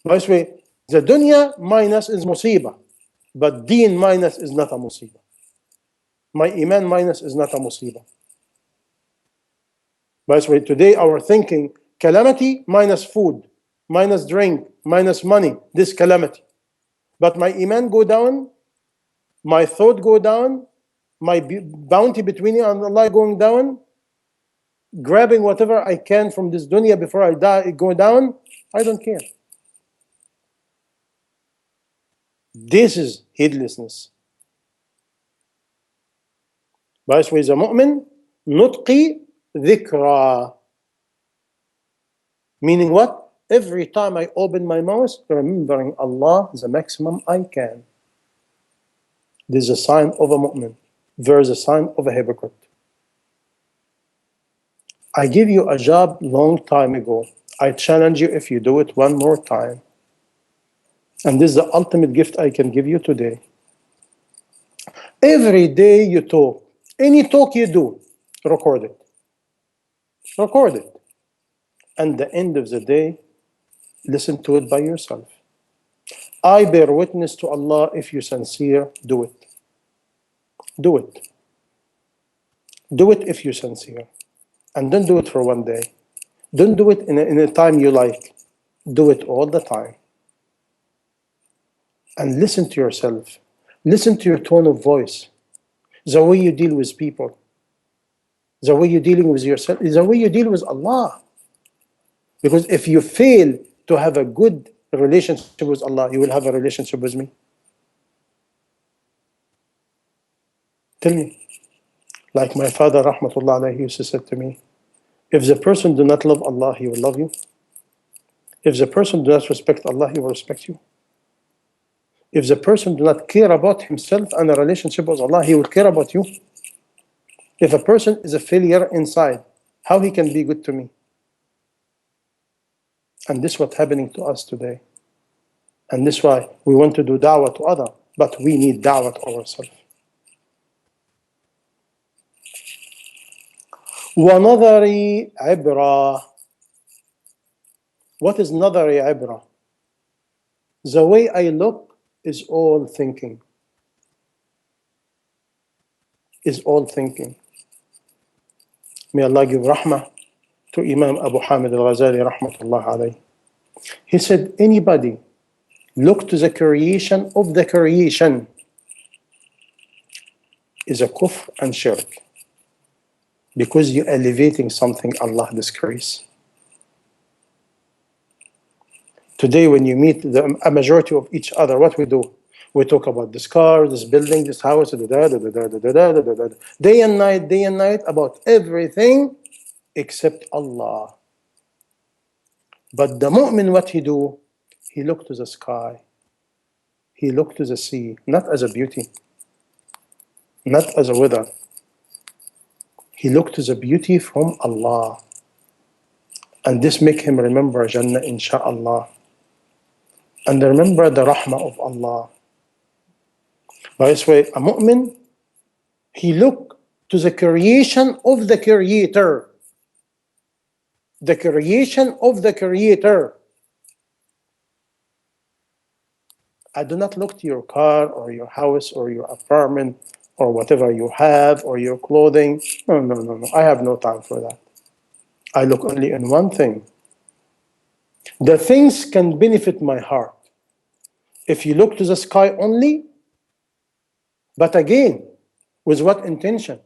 A: By this way, the dunya minus is musibah, but deen minus is not a musibah. My iman minus is not a musibah. By this way, today our thinking, calamity minus food, minus drink, minus money, this calamity. But my iman go down, my thought go down, my bounty between me and Allah going down, grabbing whatever I can from this dunya before I die, go down, I don't care. This is heedlessness. By this way, the mu'min, nutqi dhikra. Meaning what? Every time I open my mouth, remembering Allah the maximum I can. This is a sign of a mu'min. There is a sign of a hypocrite. I give you a job long time ago. I challenge you if you do it one more time. And this is the ultimate gift I can give you today. Every day you talk. Any talk you do, record it. Record it. And the end of the day, listen to it by yourself. I bear witness to Allah, if you're sincere, do it. Do it. Do it if you're sincere. And don't do it for one day. Don't do it in a time you like. Do it all the time. And listen to yourself. Listen to your tone of voice. The way you deal with people. The way you're dealing with yourself. The way you deal with Allah. Because if you fail to have a good relationship with Allah, you will have a relationship with me. Tell me. Like my father, rahmatullah alayhi, used to say to me, if the person do not love Allah, he will love you. If the person does not respect Allah, he will respect you. If the person does not care about himself and a relationship with Allah, he will care about you. If a person is a failure inside, how he can be good to me? And this is what's happening to us today. And this is why we want to do da'wah to others, but we need da'wah to ourselves. وَنَظَرِ عِبْرَةٍ. What is نظري عبرة? The way I look is all thinking. Is all thinking. May Allah give rahmah to Imam Abu Hamid al-Ghazali rahmatullah alayhi. He said, anybody look to the creation of the creation is a kufr and shirk. Because you're elevating something Allah disgrace. Today when you meet a majority of each other, what we do? We talk about this car, this building, this house, day and night about everything except Allah. But the mu'min, what he do? He look to the sky. He look to the sea, not as a beauty, not as a weather. He look to the beauty from Allah. And this make him remember Jannah, insha'Allah. and remember the rahmah of Allah. By this way, a mu'min, he look to the creation of the Creator. The creation of the Creator. I do not look to your car or your house or your apartment or whatever you have or your clothing. No, no, no, no. I have no time for that. I look only in one thing. The things can benefit my heart. If you look to the sky only, but again, with what intention?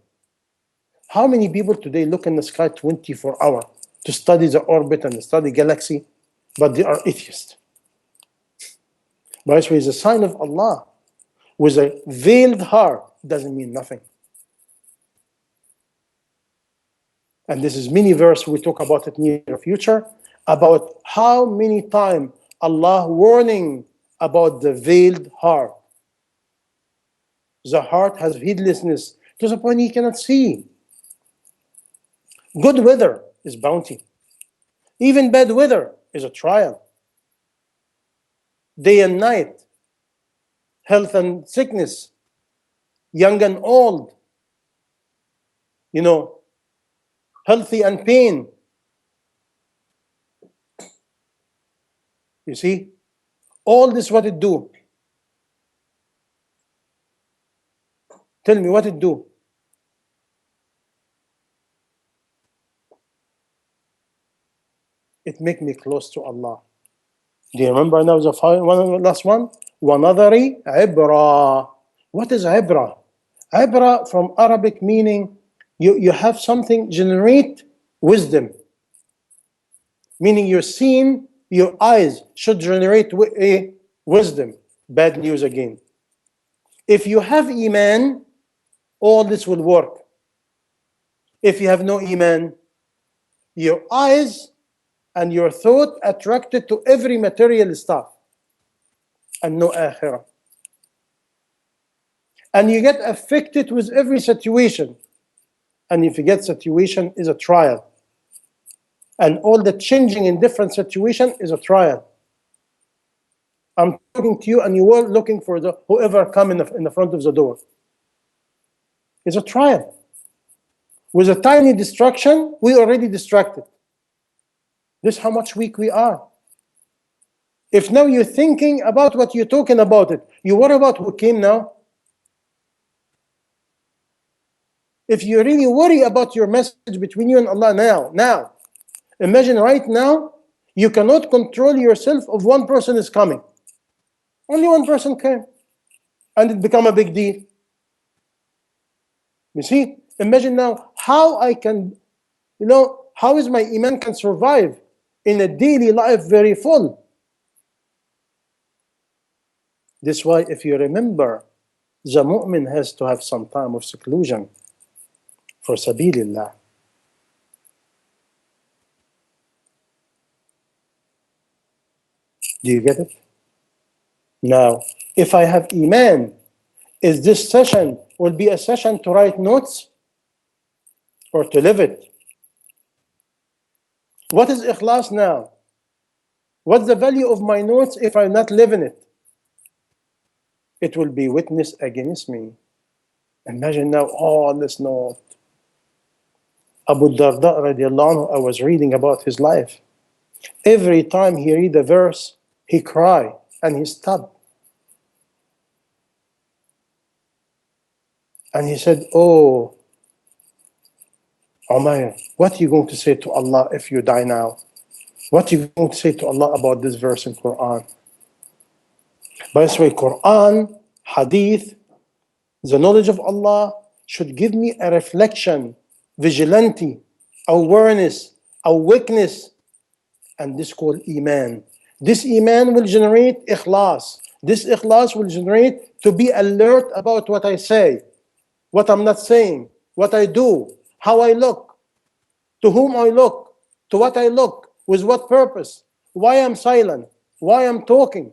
A: How many people today look in the sky 24 hours to study the orbit and study galaxy, but they are atheists? By the way, it's a sign of Allah. With a veiled heart doesn't mean nothing. And this is many verse we talk about it near the future, about how many times Allah warning about the veiled heart. The heart has heedlessness to the point he cannot see. Good weather is bounty. Even bad weather is a trial. Day and night, health and sickness, young and old, healthy and pain. You see, all this what it do? Tell me what it do? It make me close to Allah. Do you remember now the last one? وَنَظَرِ عِبْرَةً. What is عِبْرَةً? عِبْرَةً from Arabic meaning you have something generate wisdom. Meaning you're seeing, your eyes should generate a wisdom. Bad news again. If you have Iman, all this will work. If you have no Iman, your eyes and your thought attracted to every material stuff and no akhirah. And you get affected with every situation. And if you get situation is a trial. And all the changing in different situation is a trial. I'm talking to you and you were looking for the whoever come in the front of the door. It's a trial. With a tiny distraction, we already distracted. This is how much weak we are. If now you're thinking about what you're talking about it, you worry about who came now? If you really worry about your message between you and Allah now, imagine right now, you cannot control yourself if one person is coming. Only one person came. And it become a big deal. You see, imagine now how I can, how is my Iman can survive in a daily life very full. This is why if you remember, the mu'min has to have some time of seclusion for sabilillah. Do you get it? Now, if I have Iman, is this session will be a session to write notes or to live it? What is ikhlas now? What's the value of my notes if I'm not living it? It will be witness against me. Imagine now all this note. Abu Darda radiallahu anhu, I was reading about his life. Every time he read a verse, he cry and he stopped. And he said, oh, Umayr, what are you going to say to Allah if you die now? What are you going to say to Allah about this verse in Quran? By this way, Quran, Hadith, the knowledge of Allah should give me a reflection, vigilante, awareness, awakeness, and this called Iman. This Iman will generate ikhlas. This ikhlas will generate to be alert about what I say, what I'm not saying, what I do, how I look, to whom I look, to what I look, with what purpose, why I'm silent, why I'm talking,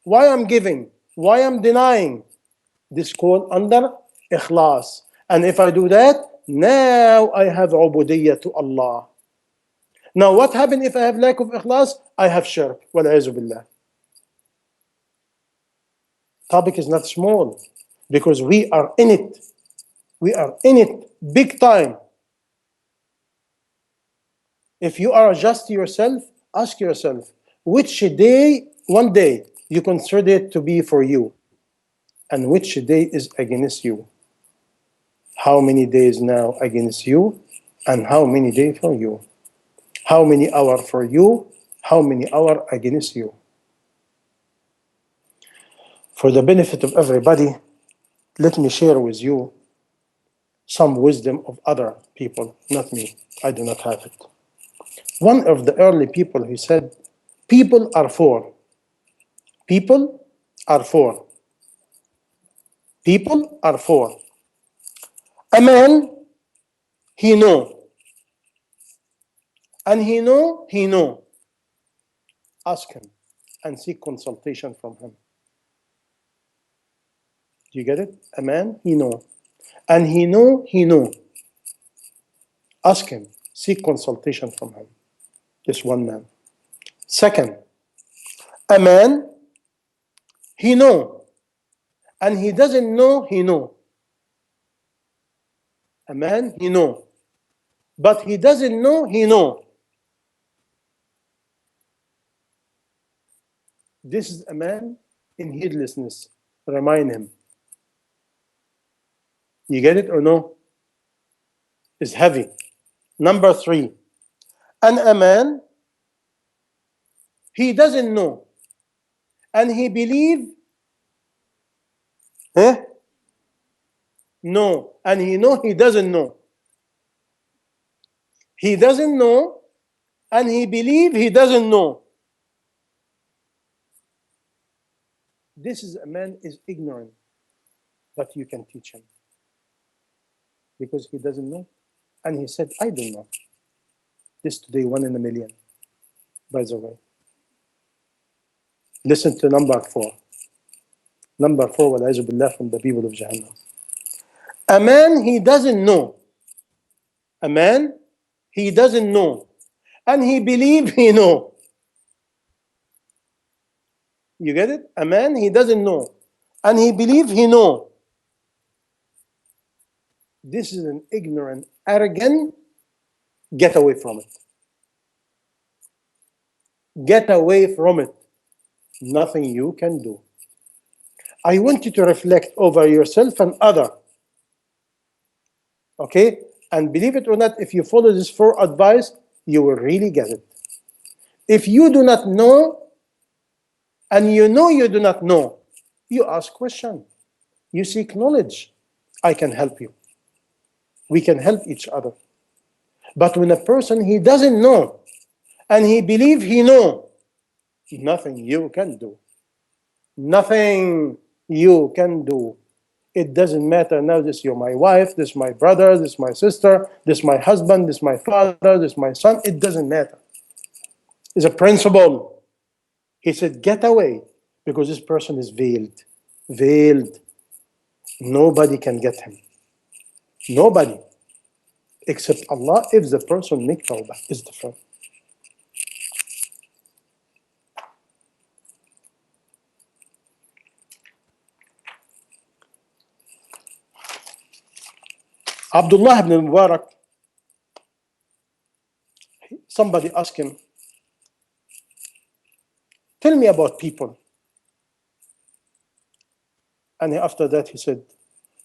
A: why I'm giving, why I'm denying. This called under ikhlas. And if I do that, now I have ubudiyya to Allah. Now what happens if I have lack of ikhlas? I have shirk. Wal-'izu billah. Topic is not small because we are in it. We are in it big time. If you are just yourself, ask yourself, which day, one day, you consider it to be for you, and which day is against you? How many days now against you, and how many days for you? How many hours for you? How many hours against you? For the benefit of everybody, let me share with you some wisdom of other people, not me. I do not have it. One of the early people, he said, people are four. People are four. People are four. A man, he know. And he know. Ask him and seek consultation from him. Do you get it? A man, he know. And he know. Ask him, seek consultation from him. This one man. Second, a man, he know. And he doesn't know, he know. A man, he know. But he doesn't know, he know. This is a man in heedlessness. Remind him. You get it or no? It's heavy. Number three, and a man, he doesn't know. And he believe, eh? No. And he know he doesn't know. He doesn't know, and he believe he doesn't know. This is a man is ignorant, but you can teach him. Because he doesn't know. And he said, I don't know. This today, 1 in a million, by the way. Listen to number four. Number four, وَالْعِيَاذُ بِاللَّهِ, from the people of Jahannam. A man, he doesn't know. A man, he doesn't know. And he believe he know. You get it? A man, he doesn't know. And he believe he know. This is an ignorant, arrogant. Get away from it. Get away from it. Nothing you can do. I want you to reflect over yourself and other. Okay? And believe it or not, if you follow this four advice, you will really get it. If you do not know, and you know you do not know, you ask question. You seek knowledge. I can help you. We can help each other. But when a person, he doesn't know, and he believe he know, nothing you can do. Nothing you can do. It doesn't matter now, this you're my wife, this my brother, this my sister, this my husband, this my father, this my son. It doesn't matter. It's a principle. He said, get away, because this person is veiled. Veiled. Nobody can get him. Nobody. Except Allah, if the person make tawbah, is different. Abdullah ibn Mubarak, somebody asked him, tell me about people. And after that he said,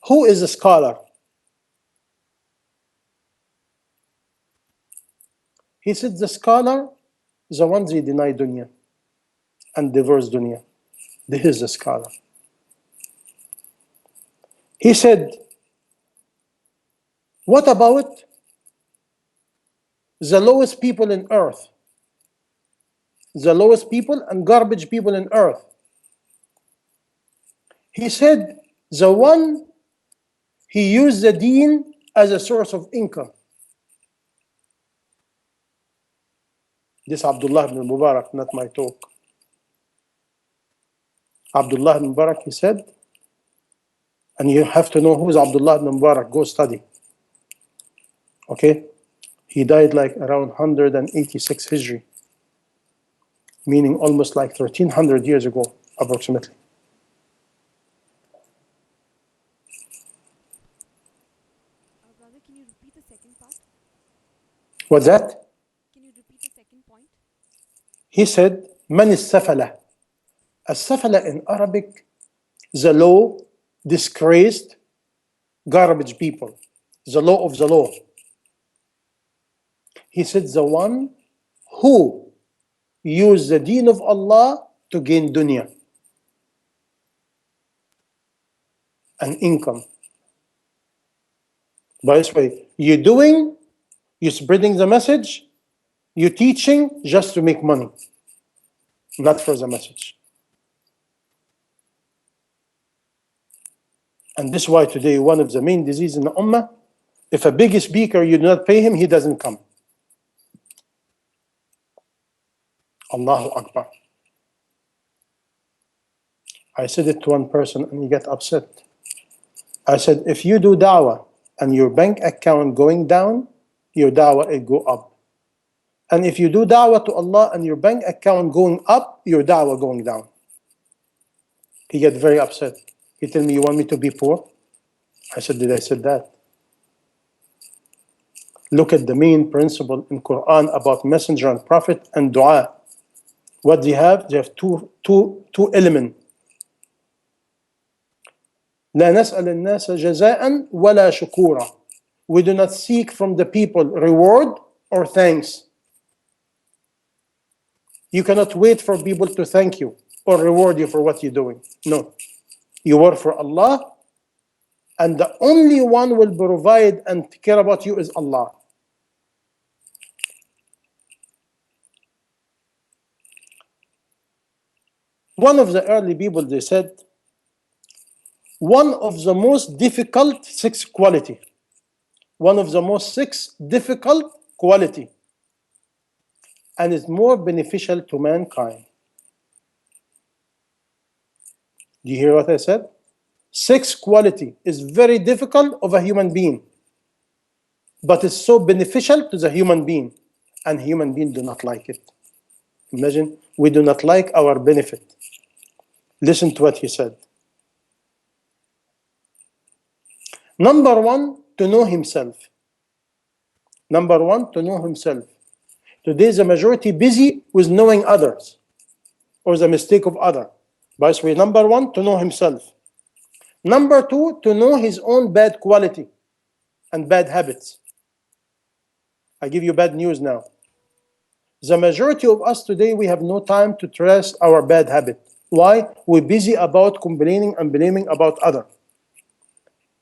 A: who is a scholar? He said, the scholar, the ones who deny dunya and divorce dunya. This is a scholar. He said, what about the lowest people in earth? The lowest people and garbage people in earth. He said, the one, he used the deen as a source of income. This Abdullah ibn Mubarak, not my talk. Abdullah ibn Mubarak, he said, and you have to know who is Abdullah ibn Mubarak, go study. Okay? He died like around 186 Hijri, meaning almost like 1300 years ago, approximately.
C: Can you repeat the second part?
A: What's that?
C: Can you repeat the second point?
A: He said, Man is safala. As-safala in Arabic, the low, disgraced, garbage people. The law of the law. He said, the one who use the deen of Allah to gain dunya and income. By this way, you're doing, you're spreading the message, you're teaching just to make money, not for the message. And this is why today one of the main diseases in the Ummah, if a big speaker, you do not pay him, he doesn't come. Allahu Akbar. I said it to one person and he got upset. I said, if you do da'wah and your bank account going down, your da'wah will go up. And if you do da'wah to Allah and your bank account going up, your da'wah going down. He get very upset. He tell me, you want me to be poor? I said, did I say that? Look at the main principle in Quran about messenger and prophet and dua. What they have? They have two elements. لا نسأل الناس جزاء ولا شكورا. We do not seek from the people reward or thanks. You cannot wait for people to thank you or reward you for what you're doing. No. You work for Allah, and the only one will provide and care about you is Allah. One of the early people, they said, one of the most difficult six quality, one of the most six difficult quality, and is more beneficial to mankind. Do you hear what I said? Six quality is very difficult of a human being, but it's so beneficial to the human being, and human beings do not like it. Imagine, we do not like our benefit. Listen to what he said. Number one, to know himself. Number one, to know himself. Today, the majority busy with knowing others or the mistake of others. By the way, number one, to know himself. Number two, to know his own bad quality and bad habits. I give you bad news now. The majority of us today, we have no time to trace our bad habit. Why? We're busy about complaining and blaming about others.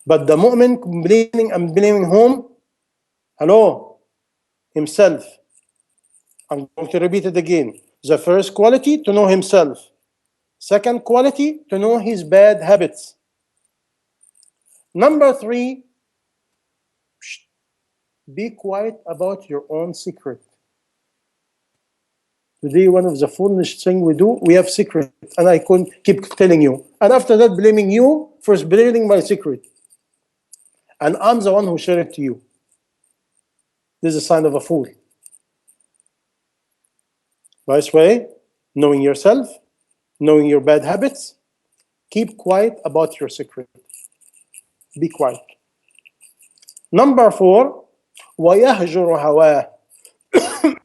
A: But the mu'min complaining and blaming whom? Hello? Himself. I'm going to repeat it again. The first quality, to know himself. Second quality, to know his bad habits. Number three, be quiet about your own secret. Today, one of the foolish things we do, we have secret, and I couldn't keep telling you. And after that, blaming you for spreading my secret. And I'm the one who shared it to you. This is a sign of a fool. By this way, knowing yourself, knowing your bad habits, keep quiet about your secret. Be quiet. Number four, وَيَهْجُرُ هَوَاهُ.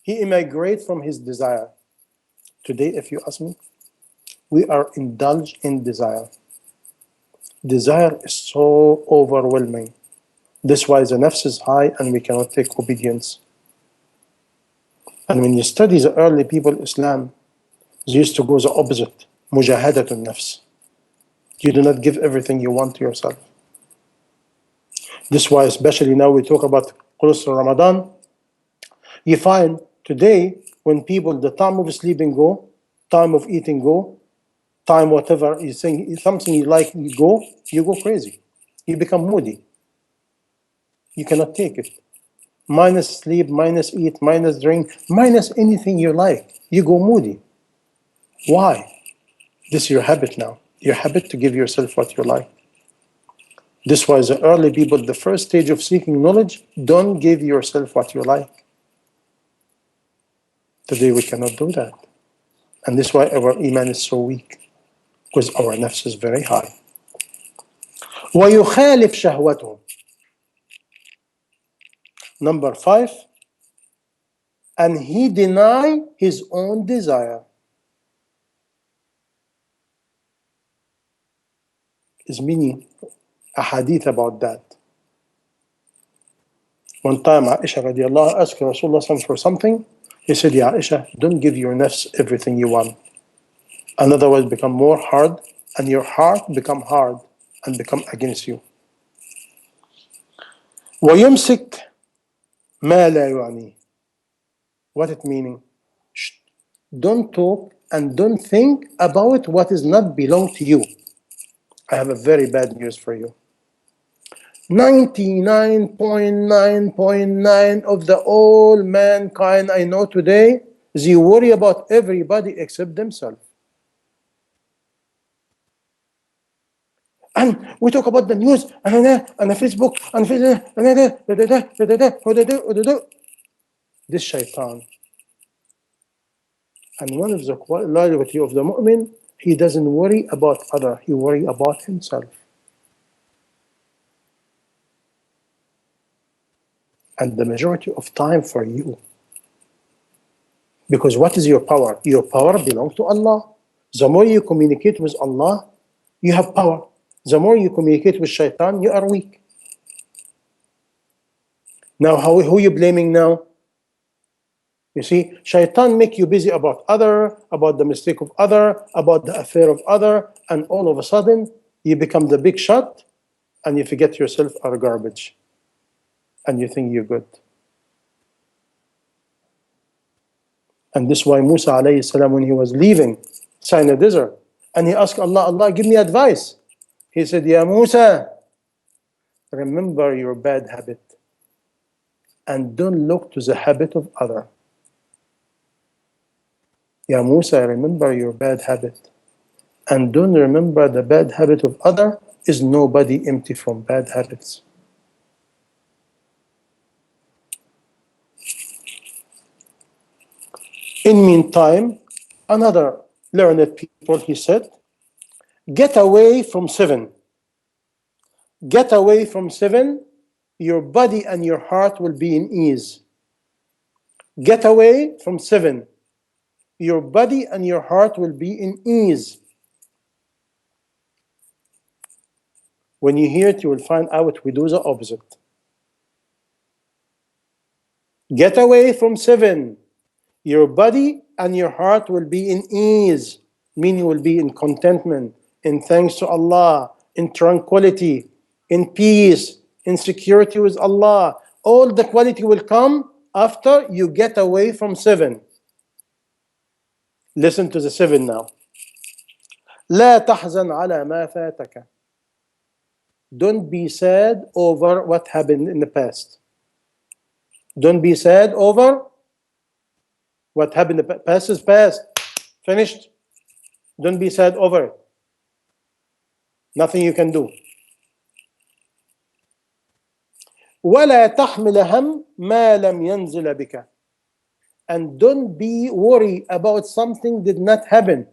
A: He immigrates from his desire. Today, if you ask me, we are indulged in desire. Desire is so overwhelming. That's why the nafs is high and we cannot take obedience. And when you study the early people Islam, they used to go the opposite. Mujahadatun nafs. You do not give everything you want to yourself. This is why, especially now we talk about close to Ramadan, you find today when people, the time of sleeping go, time of eating go, time whatever, you think something you like, you go crazy. You become moody. You cannot take it. Minus sleep, minus eat, minus drink, minus anything you like. You go moody. Why? This is your habit now. Your habit to give yourself what you like. This was the early people, the first stage of seeking knowledge, don't give yourself what you like. Today we cannot do that. And this is why our iman is so weak, because our nafs is very high. وَيُخَالِفْ شَهْوَتُهُ. Number 5, and he deny his own desire. There's many ahadith about that. One time Aisha radiallahu asked Rasulullah for something. He said, Ya Aisha, don't give your nafs everything you want. And otherwise become more hard, and your heart become hard and become against you. وَيُمْسِكْ مَا لَا يُعْنِي. What it meaning? Don't talk and don't think about what is not belong to you. I have a very bad news for you. 99.9.9 of the all mankind I know today, they worry about everybody except themselves. And we talk about the news, and Facebook, and this shaitan. And one of the quality of the mu'min, he doesn't worry about other, he worry about himself. And the majority of time for you. Because what is your power? Your power belongs to Allah. The more you communicate with Allah, you have power. The more you communicate with shaitan, you are weak. Now, who are you blaming now? You see, shaitan make you busy about other, about the mistake of other, about the affair of other, and all of a sudden, you become the big shot, and you forget yourself are garbage. And you think you're good. And this is why Musa alayhi salam, when he was leaving Sinai desert, and he asked Allah, Allah, give me advice. He said, Ya Musa, remember your bad habit, and don't look to the habit of other. Ya Musa, remember your bad habit, and don't remember the bad habit of other. Is nobody empty from bad habits. In meantime, another learned people, he said, get away from 7. Get away from 7, your body and your heart will be in ease. Get away from 7, your body and your heart will be in ease. When you hear it, you will find out we do the opposite. Get away from 7, your body and your heart will be in ease, meaning will be in contentment, in thanks to Allah, in tranquility, in peace, in security with Allah. All the quality will come after you get away from 7. Listen to the 7 now. لا تحزن على ما فاتك. Don't be sad over what happened in the past. Don't be sad over what happened in the past. Past is past. Finished. Don't be sad over it. Nothing you can do. ولا تحمل هم ما لم ينزل بك. And don't be worried about something did not happen.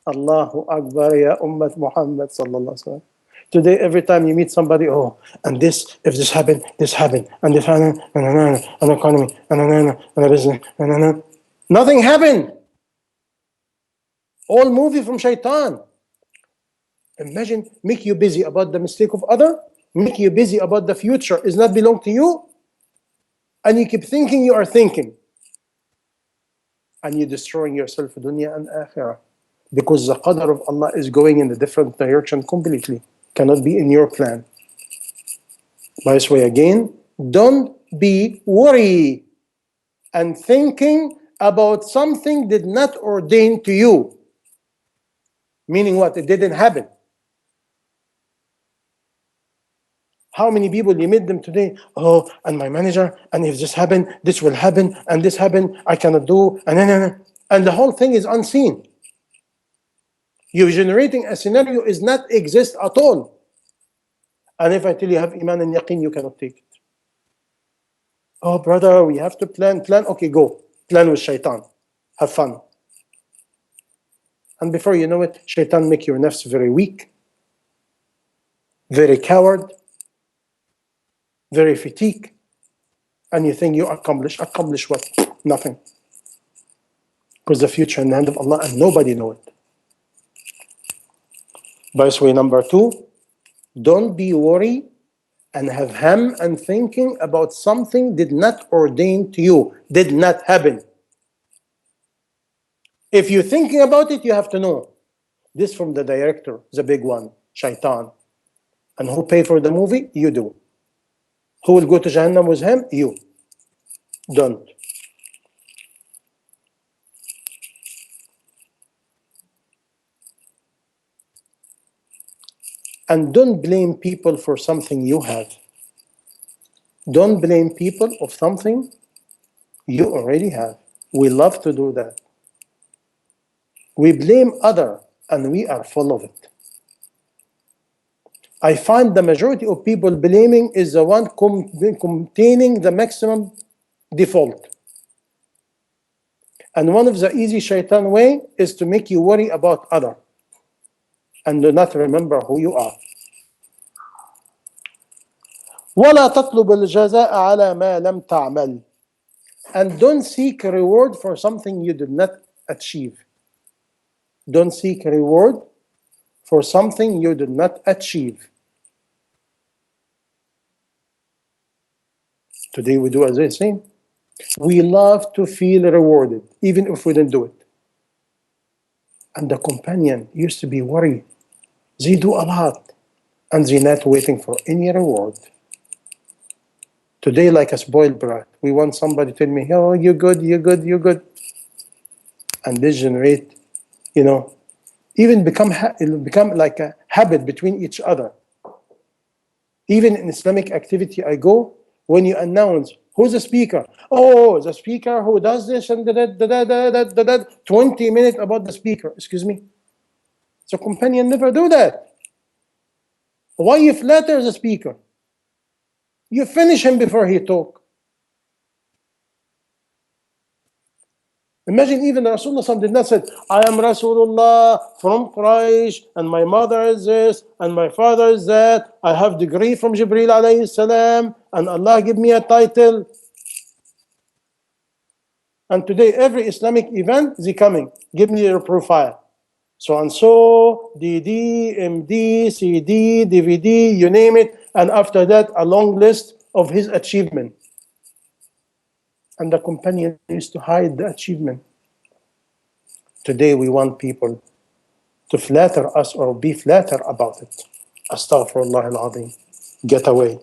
A: Allahu Akbar ya Ummat Muhammad sallallahu alaihi wasallam. Today, every time you meet somebody, oh, and this, if this happened, and this happened, and economy, and a business, and nothing happened. All movie from shaitan. Imagine, make you busy about the mistake of other, make you busy about the future is not belong to you, and you keep thinking you are thinking. And you're destroying yourself dunya and akhirah. Because the qadr of Allah is going in a different direction completely. Cannot be in your plan. By this way again, don't be worried and thinking about something did not ordain to you. Meaning what? It didn't happen. How many people you meet them today? Oh, and my manager, and if this happened, this will happen, and this happened, I cannot do, and the whole thing is unseen. You're generating a scenario is not exist at all. And if I tell you have iman and yaqeen, you cannot take it. Oh, brother, we have to plan. Okay, go. Plan with shaitan. Have fun. And before you know it, shaitan make your nafs very weak, very coward, very fatigued, and you think you accomplish what? Nothing. Because the future in the hand of Allah and nobody knows it. Vice way number two, don't be worried and have ham and thinking about something did not ordain to you, did not happen. If you're thinking about it, you have to know. This from the director, the big one, Shaitan. And who pay for the movie? You do. Who will go to Jahannam with him? You. Don't. And don't blame people for something you have. Don't blame people of something you already have. We love to do that. We blame other and we are full of it. I find the majority of people blaming is the one containing the maximum default. And one of the easy shaitan way is to make you worry about other and do not remember who you are. ولا تطلب الجزاء على ما لم تعمل. And don't seek a reward for something you did not achieve. Don't seek a reward for something you did not achieve. Today we do as they say. We love to feel rewarded, even if we didn't do it. And the companion used to be worried. They do a lot, and they're not waiting for any reward. Today, like a spoiled brat, we want somebody to tell me, oh, you're good, you're good, you're good. And this generate, even it'll become like a habit between each other. Even in Islamic activity I go, when you announce who's the speaker, oh, the speaker who does this and 20 minutes about the speaker. Excuse me. The companion never do that. Why you flatter the speaker? You finish him before he talk. Imagine even Rasulullah did not say, I am Rasulullah from Quraysh, and my mother is this, and my father is that. I have degree from Jibreel alayhi salam, and Allah give me a title. And today, every Islamic event, they coming. Give me your profile. So and so, DD, MD, CD, DVD, you name it. And after that, a long list of his achievement. And the companion used to hide the achievement. Today, we want people to flatter us or be flattered about it. Astaghfirullah al-Azim. Get away.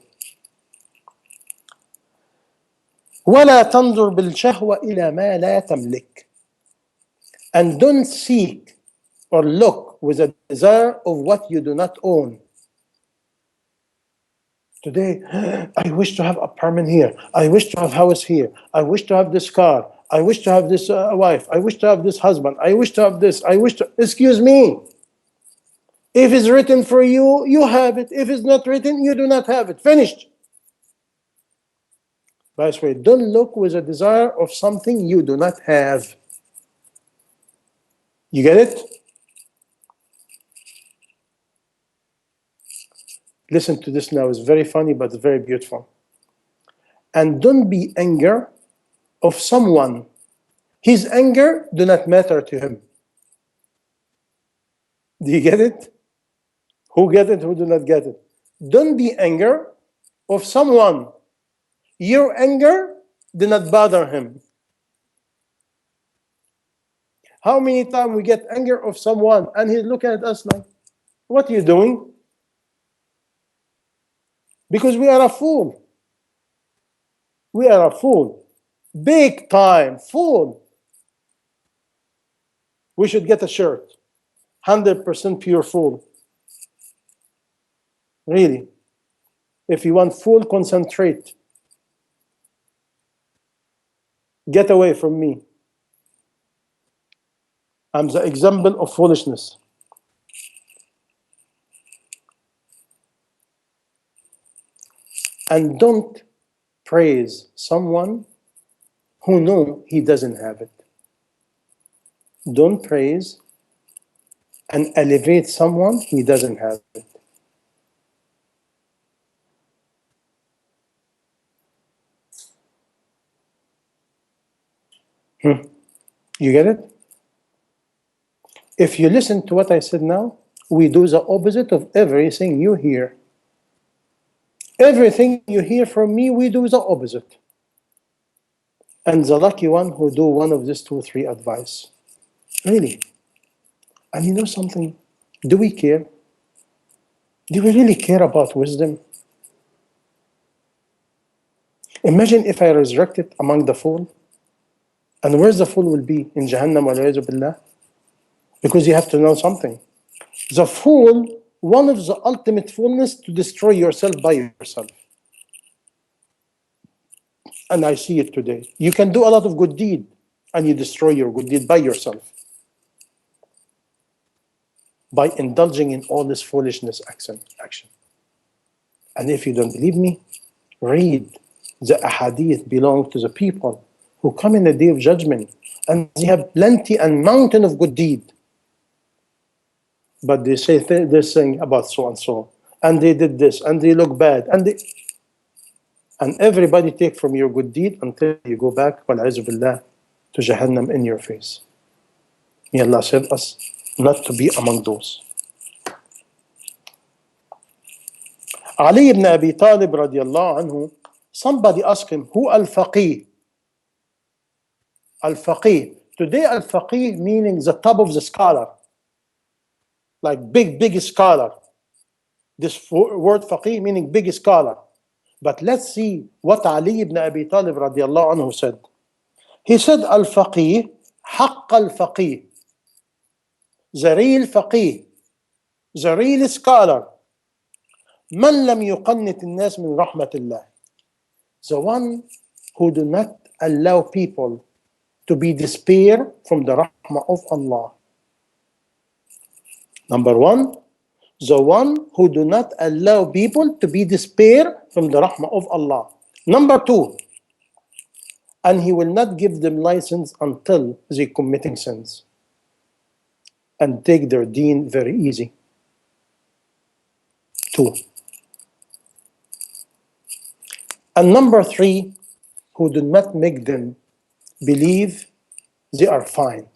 A: ولا تنظر بالشهوة إلى ما لا تملك. And don't seek or look with a desire of what you do not own. Today, I wish to have apartment here. I wish to have house here. I wish to have this car. I wish to have this wife. I wish to have this husband. I wish to have this. I wish to... Excuse me. If it's written for you, you have it. If it's not written, you do not have it. Finished. By the way, don't look with a desire of something you do not have. You get it? Listen to this now. It's very funny, but it's very beautiful. And don't be angry of someone. His anger do not matter to him. Do you get it? Who get it? Who do not get it? Don't be angry of someone. Your anger do not bother him. How many times we get anger of someone and he's looking at us like, what are you doing? Because we are a fool. We are a fool. Big time fool. We should get a shirt. 100% pure fool. Really. If you want fool, concentrate. Get away from me. I'm the example of foolishness. And don't praise someone who know he doesn't have it. Don't praise and elevate someone he doesn't have it. You get it? If you listen to what I said now, we do the opposite of everything you hear. Everything you hear from me, we do the opposite. And the lucky one who do one of these two, three advice. Really. And you know something? Do we care? Do we really care about wisdom? Imagine if I resurrected among the fool. And where's the fool will be? In Jahannam, wal billah? Because you have to know something. The fool, one of the ultimate foolness to destroy yourself by yourself. And I see it today. You can do a lot of good deed and you destroy your good deed by yourself. By indulging in all this foolishness action. And if you don't believe me, read the ahadith belong to the people who come in the day of judgment and they have plenty and mountain of good deed. But they say this thing about so and so, and they did this, and they look bad, and everybody take from your good deed until you go back, wal-'iyadhu billah, to Jahannam in your face. May Allah save us not to be among those. Ali ibn Abi Talib radiallahu anhu, somebody asked him, who al-faqih? Al-faqih. Today al-faqih meaning the top of the scholar, like big scholar. This word faqih meaning big scholar. But let's see what Ali ibn Abi Talib radiallahu anhu said. He said, al-faqih, haqq al-faqih. The real faqih, the real scholar. من لم يقنط الناس من رحمة الله. The one who do not allow people to be despair from the rahmah of Allah. Number one, the one who do not allow people to be despair from the rahmah of Allah. Number two, and he will not give them license until they committing sins and take their deen very easy. Two. And number three, who do not make them believe they are fine,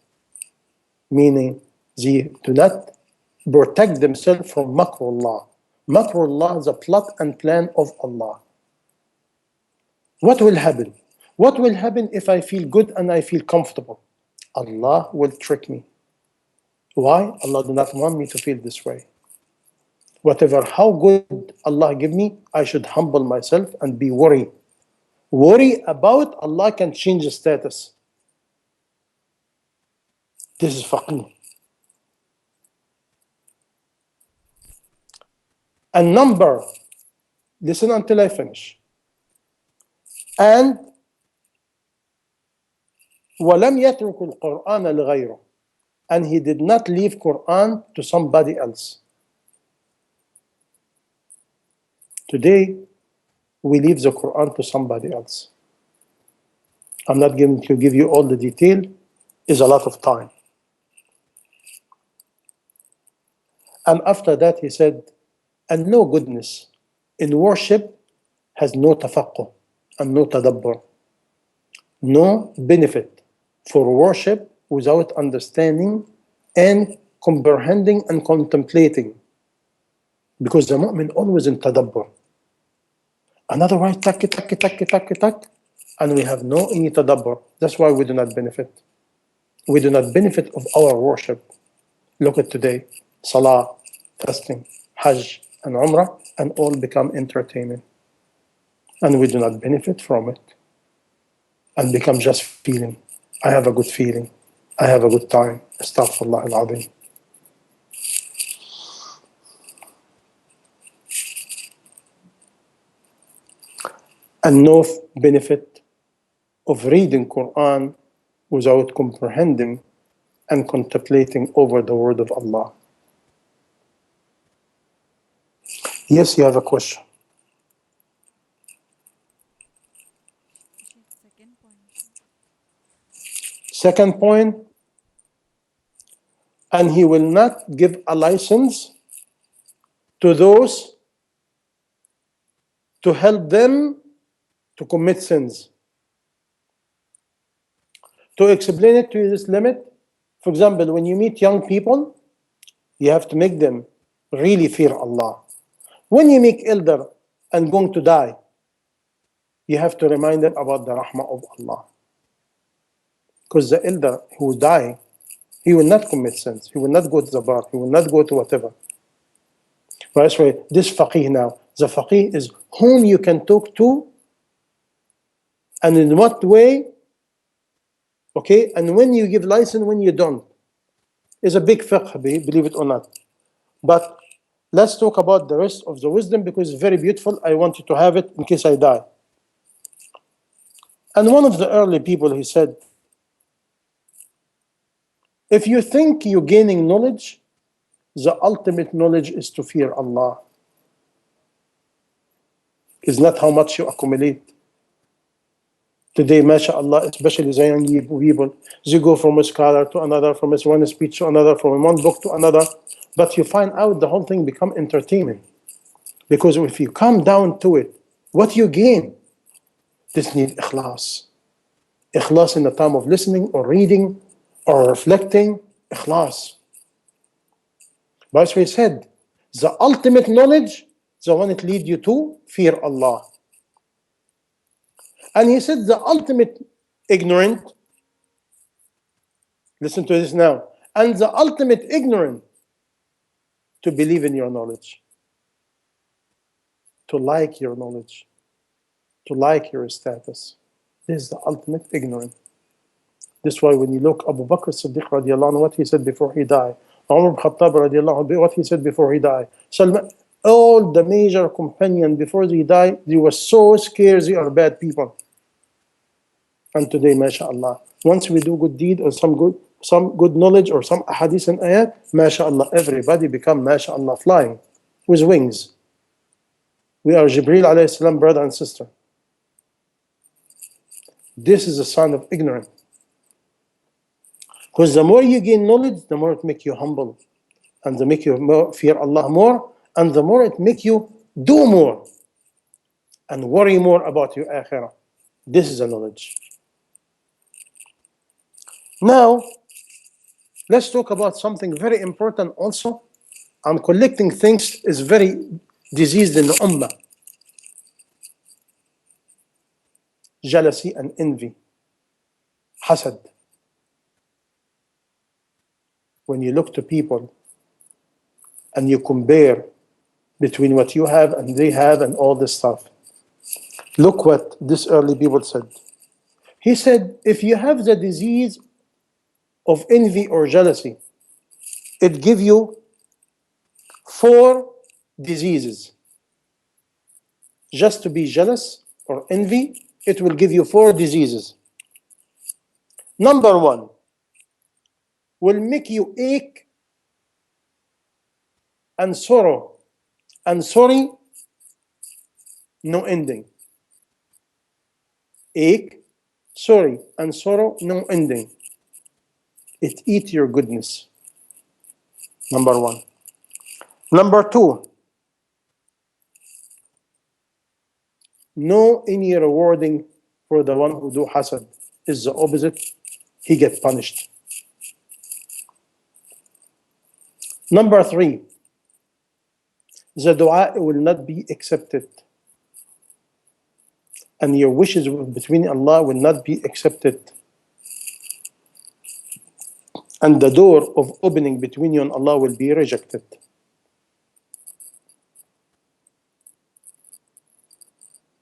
A: meaning they do not protect themselves from makrullah. Makrullah is the plot and plan of Allah. What will happen? What will happen if I feel good and I feel comfortable? Allah will trick me. Why? Allah do not want me to feel this way. Whatever, how good Allah give me, I should humble myself and be worried. Worry about Allah can change the status. This is faqih. And number, listen until I finish. And وَلَمْ يَتْرُكُ الْقُرْآنَ لِغَيْرُهُ. And he did not leave Quran to somebody else. Today, we leave the Quran to somebody else. I'm not going to give you all the detail. It's a lot of time. And after that, he said, and no goodness in worship has no tafaqquh and no tadabbur. No benefit for worship without understanding and comprehending and contemplating. Because the mu'min always in tadabbur. Another right, tak, and we have no any tadabbur. That's why we do not benefit. We do not benefit of our worship. Look at today, salah, fasting, hajj, and umrah, and all become entertainment. And we do not benefit from it. And become just feeling. I have a good feeling. I have a good time. Astaghfirullah al-azim. And no benefit of reading Quran without comprehending and contemplating over the word of Allah. Yes, you have a question.
C: Second point.
A: Second point, and he will not give a license to those to help them to commit sins. To explain it to this limit, for example, when you meet young people, you have to make them really fear Allah. When you meet elder and going to die, you have to remind them about the rahmah of Allah. Because the elder who die, he will not commit sins. He will not go to the bar. He will not go to whatever. But that's why this faqih now, the faqih is whom you can talk to and in what way, okay, and when you give license, when you don't. Is a big fiqh, believe it or not. But let's talk about the rest of the wisdom because it's very beautiful. I want you to have it in case I die. And one of the early people, he said, if you think you're gaining knowledge, the ultimate knowledge is to fear Allah. It's not how much you accumulate. Today, mashallah, especially the young people, they go from a scholar to another, from one speech to another, from one book to another. But you find out the whole thing become entertainment. Because if you come down to it, what you gain? This need ikhlas. Ikhlas in the time of listening or reading or reflecting. Ikhlas. That's why he said, the ultimate knowledge, the one that leads you to fear Allah. And he said the ultimate ignorant, listen to this now, and the ultimate ignorant to believe in your knowledge, to like your knowledge, to like your status. This is the ultimate ignorant. This is why when you look Abu Bakr Siddiq radiallahu anhu, what he said before he died, Umar ibn Khattab radiallahu anhu, what he said before he died, Salman, all the major companions before they died, they were so scared they are bad people. And today, mashallah, once we do good deed or some good knowledge or some ahadith and ayat, mashallah, everybody become mashallah flying with wings. We are Jibreel alayhi salam brother and sister. This is a sign of ignorance. Because the more you gain knowledge, the more it make you humble. And the make you more fear Allah more. And the more it make you do more. And worry more about your akhirah. This is a knowledge. Now, let's talk about something very important also. And collecting things is very diseased in the ummah. Jealousy and envy. Hasad. When you look to people and you compare between what you have and they have and all this stuff. Look what this early people said. He said, if you have the disease of envy or jealousy, it gives you 4 diseases. Just to be jealous or envy, it will give you 4 diseases. Number 1, will make you ache and sorrow and sorry, no ending. Ache, sorry, and sorrow, no ending. It eats your goodness. Number 1. Number 2, no any rewarding for the one who do hasad. Is the opposite. He gets punished. Number 3, the dua will not be accepted. And your wishes between Allah will not be accepted. And the door of opening between you and Allah will be rejected.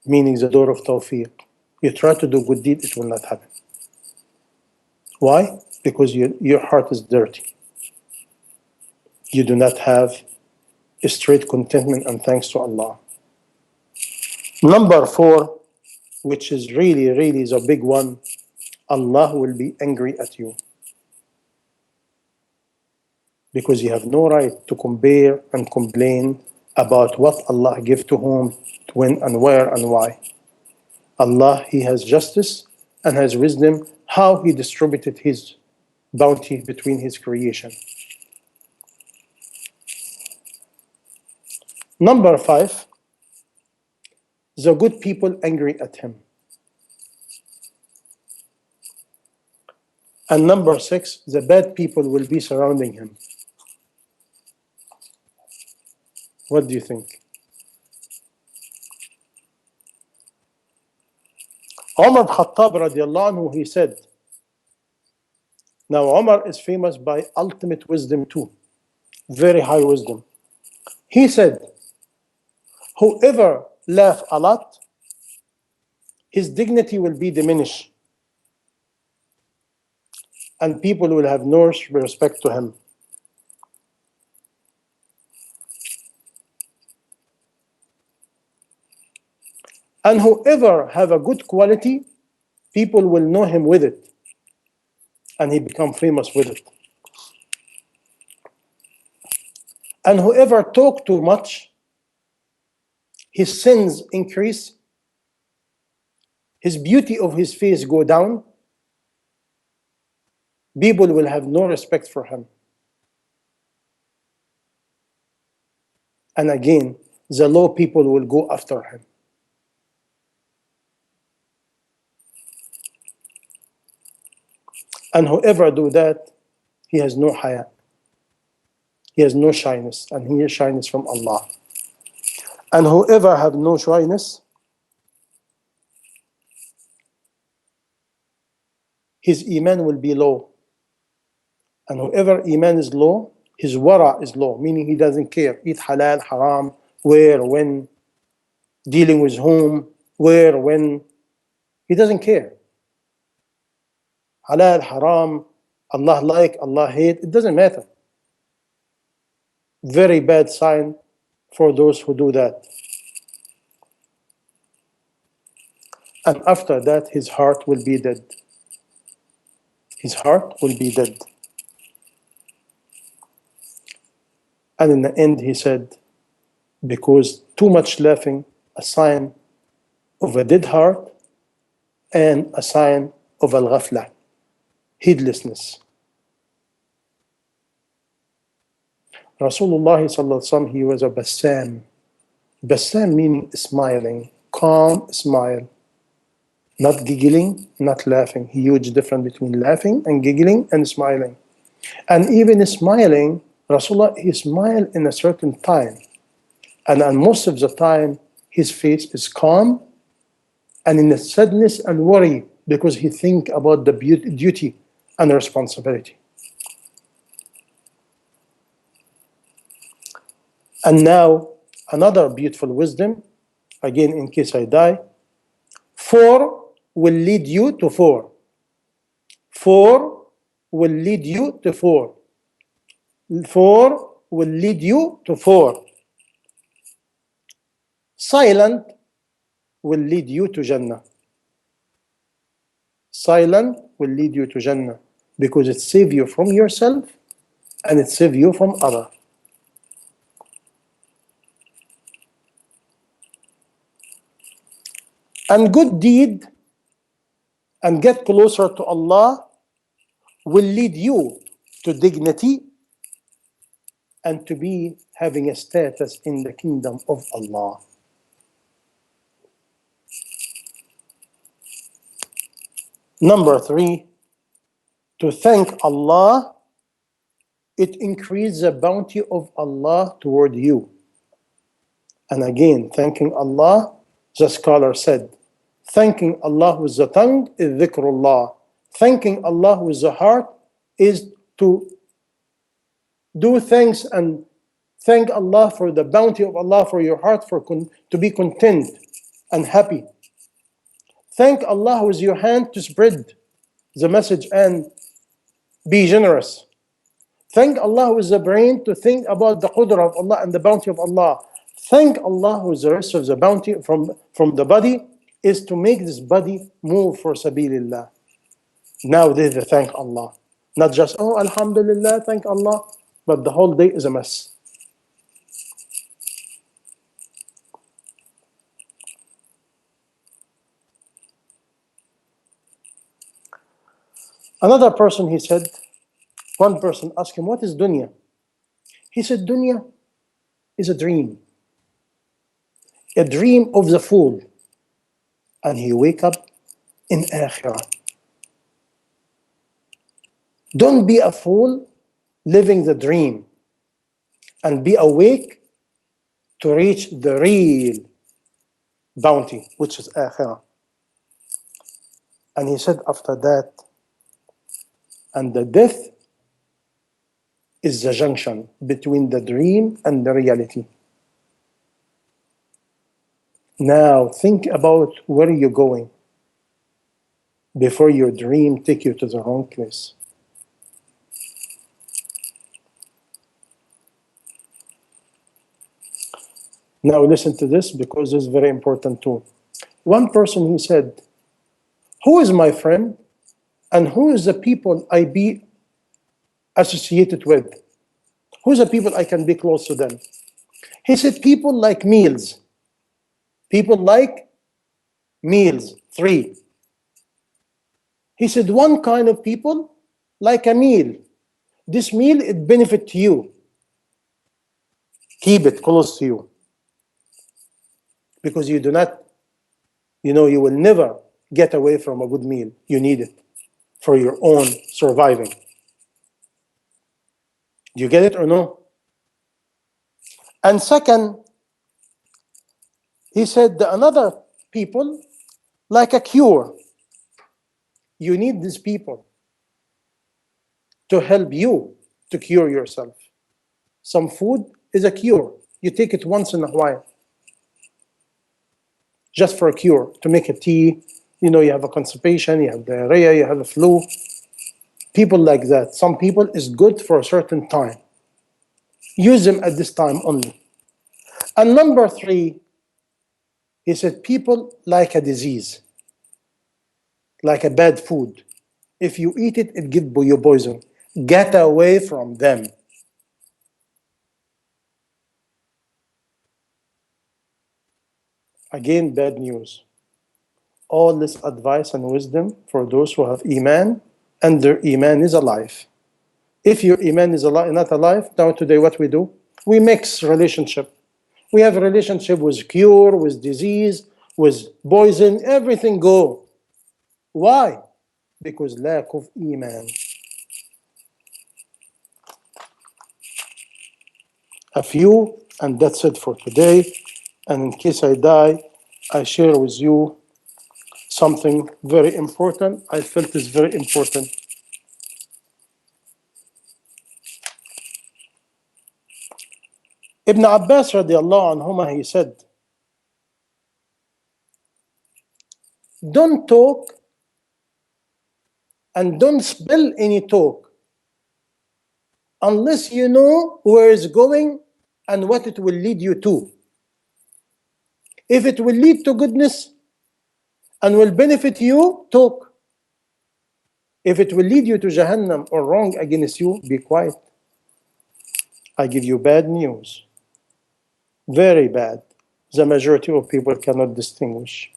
A: Meaning the door of tawfiq. You try to do good deed, it will not happen. Why? Because your heart is dirty. You do not have a straight contentment and thanks to Allah. Number 4, which is really, really the big one, Allah will be angry at you. Because you have no right to compare and complain about what Allah gave to whom, to when and where and why. Allah, He has justice and has wisdom how He distributed His bounty between His creation. Number 5, the good people angry at Him. And number 6, the bad people will be surrounding him. What do you think? Umar Khattab radiallahu anhu, he said, now Umar is famous by ultimate wisdom too, very high wisdom. He said, whoever laugh a lot, his dignity will be diminished and people will have no respect to him. And whoever have a good quality, people will know him with it and he become famous with it. And whoever talk too much, his sins increase, his beauty of his face go down, people will have no respect for him. And again, the low people will go after him. And whoever do that, he has no haya. He has no shyness, and he has shyness from Allah. And whoever have no shyness, his iman will be low. And whoever iman is low, his wara is low, meaning he doesn't care. Eat halal, haram, where, when, dealing with whom, where, when. He doesn't care. Halal, haram, Allah like, Allah hate, it doesn't matter. Very bad sign for those who do that. And after that, his heart will be dead. His heart will be dead. And in the end, he said, because too much laughing, a sign of a dead heart and a sign of al-ghafla, heedlessness. Rasulullah sallallahu alaihi wasallam, he was a bassam. Bassam meaning smiling, calm smile. Not giggling, not laughing. Huge difference between laughing and giggling and smiling. And even smiling, Rasulullah, he smiled in a certain time. And most of the time, his face is calm and in a sadness and worry because he think about the duty and responsibility. And now, another beautiful wisdom, again, in case I die, 4 will lead you to 4. 4 will lead you to 4. 4 will lead you to 4. Silent will lead you to Jannah. Silent will lead you to Jannah because it saves you from yourself and it saves you from others. And good deed and get closer to Allah will lead you to dignity and to be having a status in the kingdom of Allah. Number 3, to thank Allah, it increases the bounty of Allah toward you. And again, thanking Allah, the scholar said, thanking Allah with the tongue is dhikrullah. Thanking Allah with the heart is to do things and thank Allah for the bounty of Allah for your heart, to be content and happy. Thank Allah with your hand to spread the message and be generous. Thank Allah with the brain to think about the qudra of Allah and the bounty of Allah. Thank Allah with the rest of the bounty from the body is to make this body move for sabilillah. Now they thank Allah. Not just, oh, alhamdulillah, thank Allah, but the whole day is a mess. Another person, he said, one person asked him, what is dunya? He said, dunya is a dream of the fool. And he wake up in akhirah. Don't be a fool living the dream, and be awake to reach the real bounty, which is akhirah. And he said after that, and the death is the junction between the dream and the reality. Now think about where you're going before your dream take you to the wrong place. Now listen to this, because this is very important too. One person, he said, who is my friend and who is the people I be associated with? Who's the people I can be close to them? He said, people like meals. People like meals. Three. He said, one kind of people like a meal. This meal, it benefit to you. Keep it close to you. Because you do not, you will never get away from a good meal. You need it for your own surviving. Do you get it or no? And second, he said the another people like a cure. You need these people to help you to cure yourself. Some food is a cure. You take it once in a while, just for a cure, to make a tea. You have a constipation, you have diarrhea, you have a flu. People like that. Some people is good for a certain time. Use them at this time only. And number three, he said, people like a disease, like a bad food. If you eat it, it gives you poison. Get away from them. Again, bad news. All this advice and wisdom for those who have Iman and their Iman is alive. If your Iman is not alive, now today what we do? We mix relationship. We have a relationship with cure, with disease, with poison, everything go. Why? Because lack of Iman. A few, and that's it for today. And in case I die, I share with you something very important. I felt is very important. Ibn Abbas radiallahu anhuma, he said, don't talk and don't spill any talk unless you know where it's going and what it will lead you to. If it will lead to goodness and will benefit you, talk. If it will lead you to Jahannam or wrong against you, be quiet. I give you bad news. Very bad. The majority of people cannot distinguish.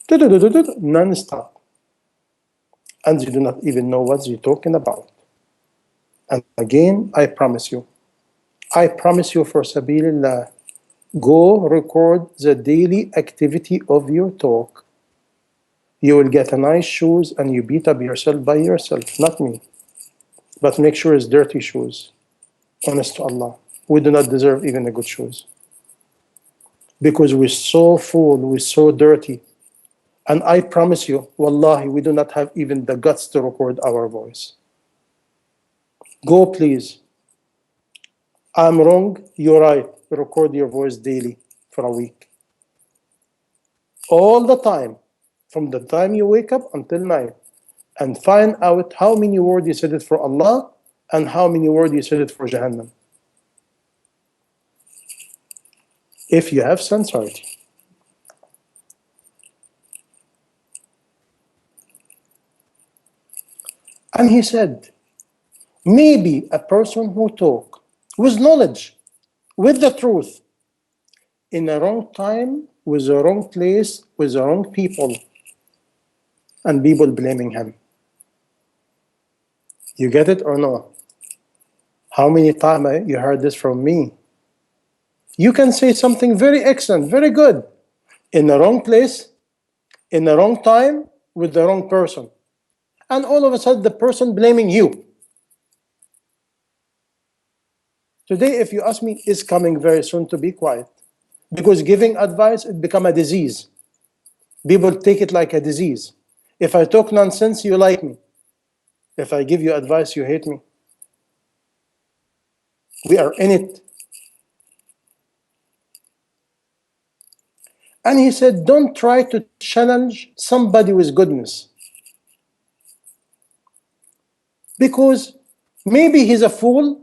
A: Non-stop. And they do not even know what they're talking about. And again, I promise you for Sabilillah, go record the daily activity of your talk. You will get a nice shoes and you beat up yourself by yourself, not me. But make sure it's dirty shoes. Honest to Allah. We do not deserve even a good shoes. Because we're so full, we're so dirty. And I promise you, wallahi, we do not have even the guts to record our voice. Go, please. I'm wrong, you're right. Record your voice daily for a week. All the time, from the time you wake up until night. And find out how many words you said it for Allah and how many words you said it for Jahannam. If you have sincerity. And he said, maybe a person who talk with knowledge, with the truth, in the wrong time, with the wrong place, with the wrong people, and people blaming him. You get it or no? How many times you heard this from me? You can say something very excellent, very good, in the wrong place, in the wrong time, with the wrong person. And all of a sudden, the person blaming you. Today, if you ask me, is coming very soon to be quiet. Because giving advice, it become a disease. People take it like a disease. If I talk nonsense, you like me. If I give you advice, you hate me. We are in it. And he said, don't try to challenge somebody with goodness. Because maybe he's a fool,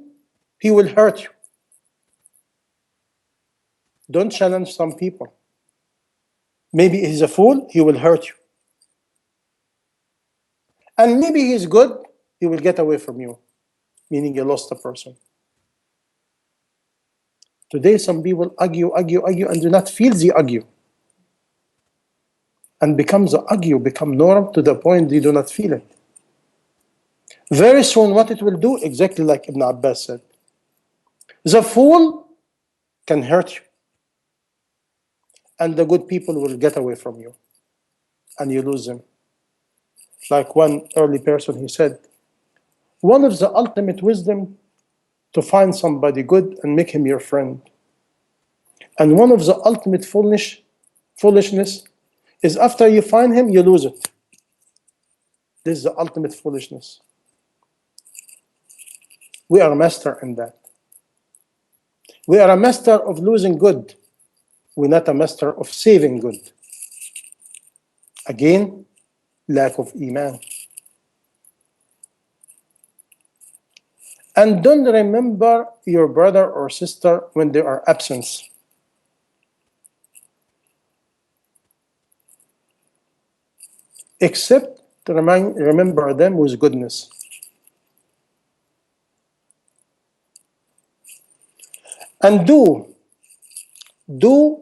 A: he will hurt you. Don't challenge some people. Maybe he's a fool, he will hurt you. And maybe he's good, he will get away from you, meaning you lost a person. Today, some people argue, and do not feel the argue. And becomes the argue, become norm to the point they do not feel it. Very soon, what it will do, exactly like Ibn Abbas said, the fool can hurt you, and the good people will get away from you, and you lose them. Like one early person, he said, one of the ultimate wisdom to find somebody good and make him your friend. And one of the ultimate foolishness is after you find him, you lose it. This is the ultimate foolishness. We are a master in that. We are a master of losing good. We're not a master of saving good. Again, lack of iman. And don't remember your brother or sister when they are absent. Except to remember them with goodness. And do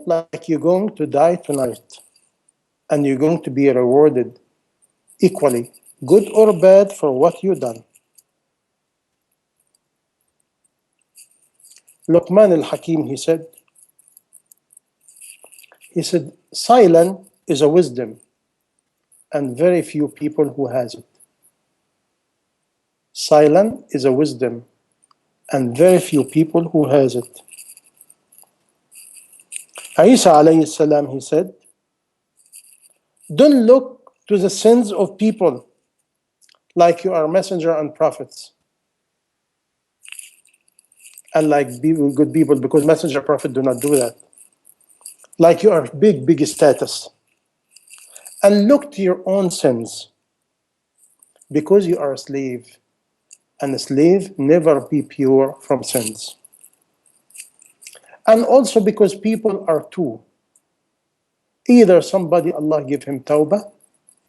A: like you're going to die tonight, and you're going to be rewarded equally, good or bad, for what you've done. Luqman al-Hakim, he said, silence is a wisdom, and very few people who has it. Silence is a wisdom, and very few people who has it. Isa alayhi salam, he said, don't look to the sins of people like you are messenger and prophets, and like good people, because messenger prophet do not do that. Like you are big status. And look to your own sins, because you are a slave, and a slave never be pure from sins. And also because people are two. Either somebody, Allah give him tawbah,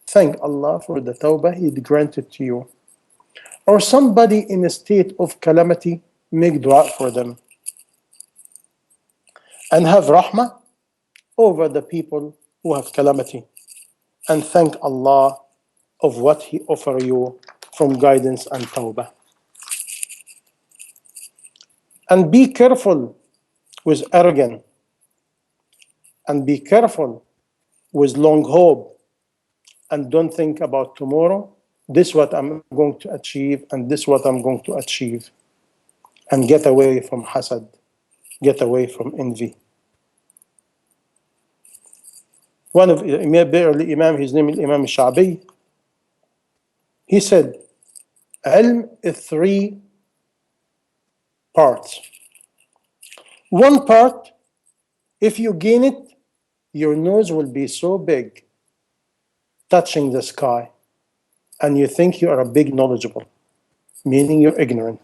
A: thank Allah for the tawbah He granted to you. Or somebody in a state of calamity, make dua for them. And have rahmah over the people who have calamity. And thank Allah of what He offer you from guidance and tawbah. And be careful with arrogance. And be careful with long hope. And don't think about tomorrow. This is what I'm going to achieve, and this is what I'm going to achieve. And get away from hasad. Get away from envy. One of the early Imam, his name is Imam Shabi, he said, ilm is three parts. One part, if you gain it, your nose will be so big, touching the sky, and you think you are a big knowledgeable, meaning you're ignorant.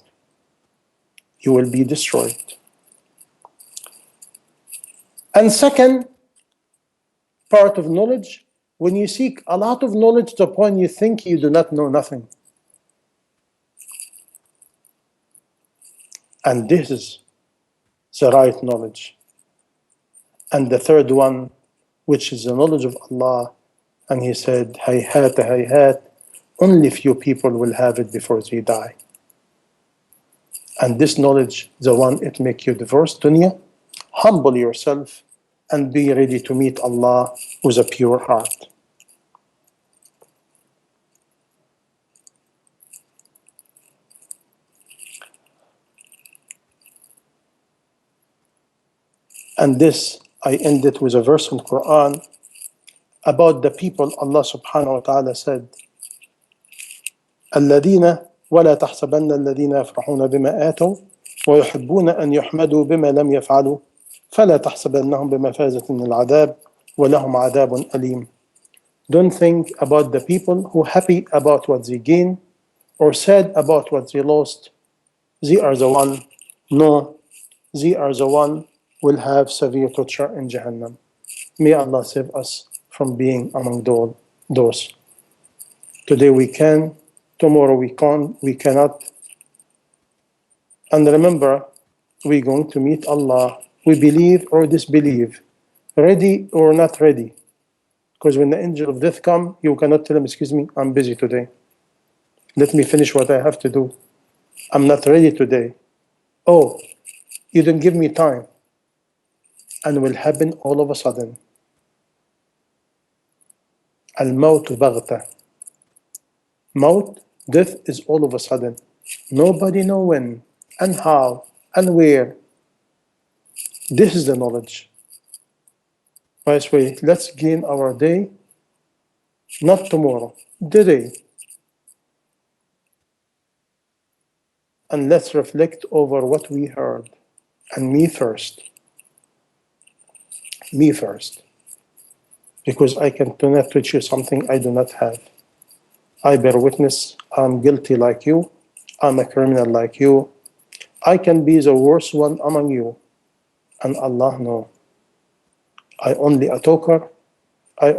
A: You will be destroyed. And second part of knowledge, when you seek a lot of knowledge to the point you think you do not know nothing. And this is the right knowledge. And the third one, which is the knowledge of Allah, and he said, hayhat, hayhat, only few people will have it before they die. And this knowledge, the one it make you divorce dunya, humble yourself, and be ready to meet Allah with a pure heart. And this, I ended with a verse in Quran about the people Allah subhanahu wa ta'ala said, الذين ولا تحسبن الذين يفرحون بما آتوا ويحبون أن يحمدوا بما لم يفعلوا فلا تحسبنهم بمفازة من العذاب ولهم عذاب أليم. Don't think about the people who are happy about what they gain or sad about what they lost. They are the one. No, they are the one will have severe torture in Jahannam. May Allah save us from being among those. Today we can, tomorrow we can't, we cannot. And remember, we're going to meet Allah. We believe or disbelieve, ready or not ready. Because when the angel of death come, you cannot tell him, excuse me, I'm busy today. Let me finish what I have to do. I'm not ready today. Oh, you didn't give me time. And it will happen all of a sudden. Al-maut baghta. Maut, death is all of a sudden. Nobody know when and how and where. This is the knowledge. By this way, let's gain our day, not tomorrow, today. And let's reflect over what we heard. And me first. Me first. Because I cannot teach you something I do not have. I bear witness, I'm guilty like you. I'm a criminal like you. I can be the worst one among you. And Allah knows. I only a talker. I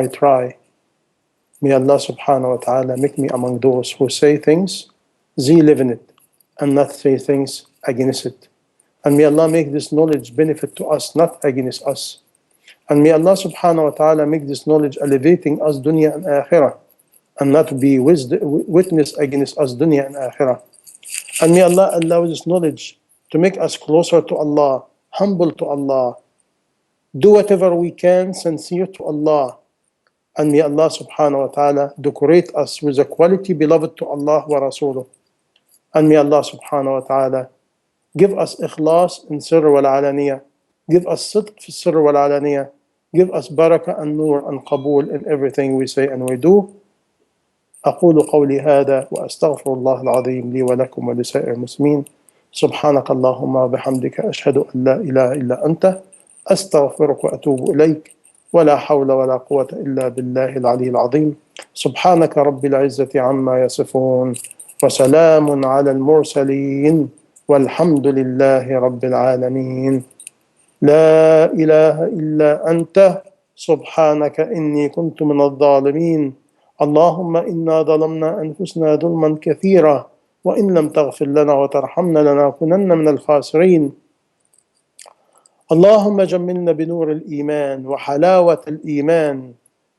A: try. May Allah subhanahu wa ta'ala make me among those who say things, they live in it, and not say things against it. And may Allah make this knowledge benefit to us, not against us. And may Allah subhanahu wa ta'ala make this knowledge elevating us dunya and akhirah, and not be witness against us dunya and akhirah. And may Allah allow this knowledge to make us closer to Allah, humble to Allah, do whatever we can sincere to Allah. And may Allah subhanahu wa ta'ala decorate us with a quality beloved to Allah wa Rasuluh. And may Allah subhanahu wa ta'ala give us ikhlas in sirr wal alaniya, give us sidq fi sirr wal alaniya, give us barakah and nur and qabul in everything we say and we do. أقول قولي هذا وأستغفر الله العظيم لي ولكم ولسائر المسلمين. سبحانك اللهم وبحمدك أشهد أن لا إله إلا أنت أستغفرك وأتوب إليك ولا حول ولا قوة إلا بالله العلي العظيم. سبحانك رب العزة عما يصفون وسلام على المرسلين والحمد لله رب العالمين. لا إله إلا أنت سبحانك إني كنت من الظالمين. اللهم إنا ظلمنا أنفسنا ظلما كثيرا وإن لم تغفر لنا وترحمنا لنكونن من الخاسرين. اللهم جملنا بنور الإيمان وحلاوة الإيمان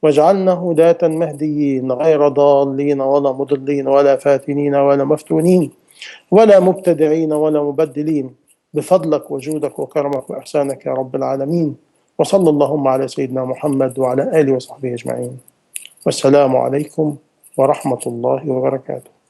A: واجعلنا هداة مهديين غير ضالين ولا مضلين ولا فاتنين ولا مفتونين ولا مبتدعين ولا مبدلين بفضلك وجودك وكرمك وإحسانك يا رب العالمين. وصلى اللهم على سيدنا محمد وعلى آله وصحبه أجمعين. والسلام عليكم ورحمة الله وبركاته.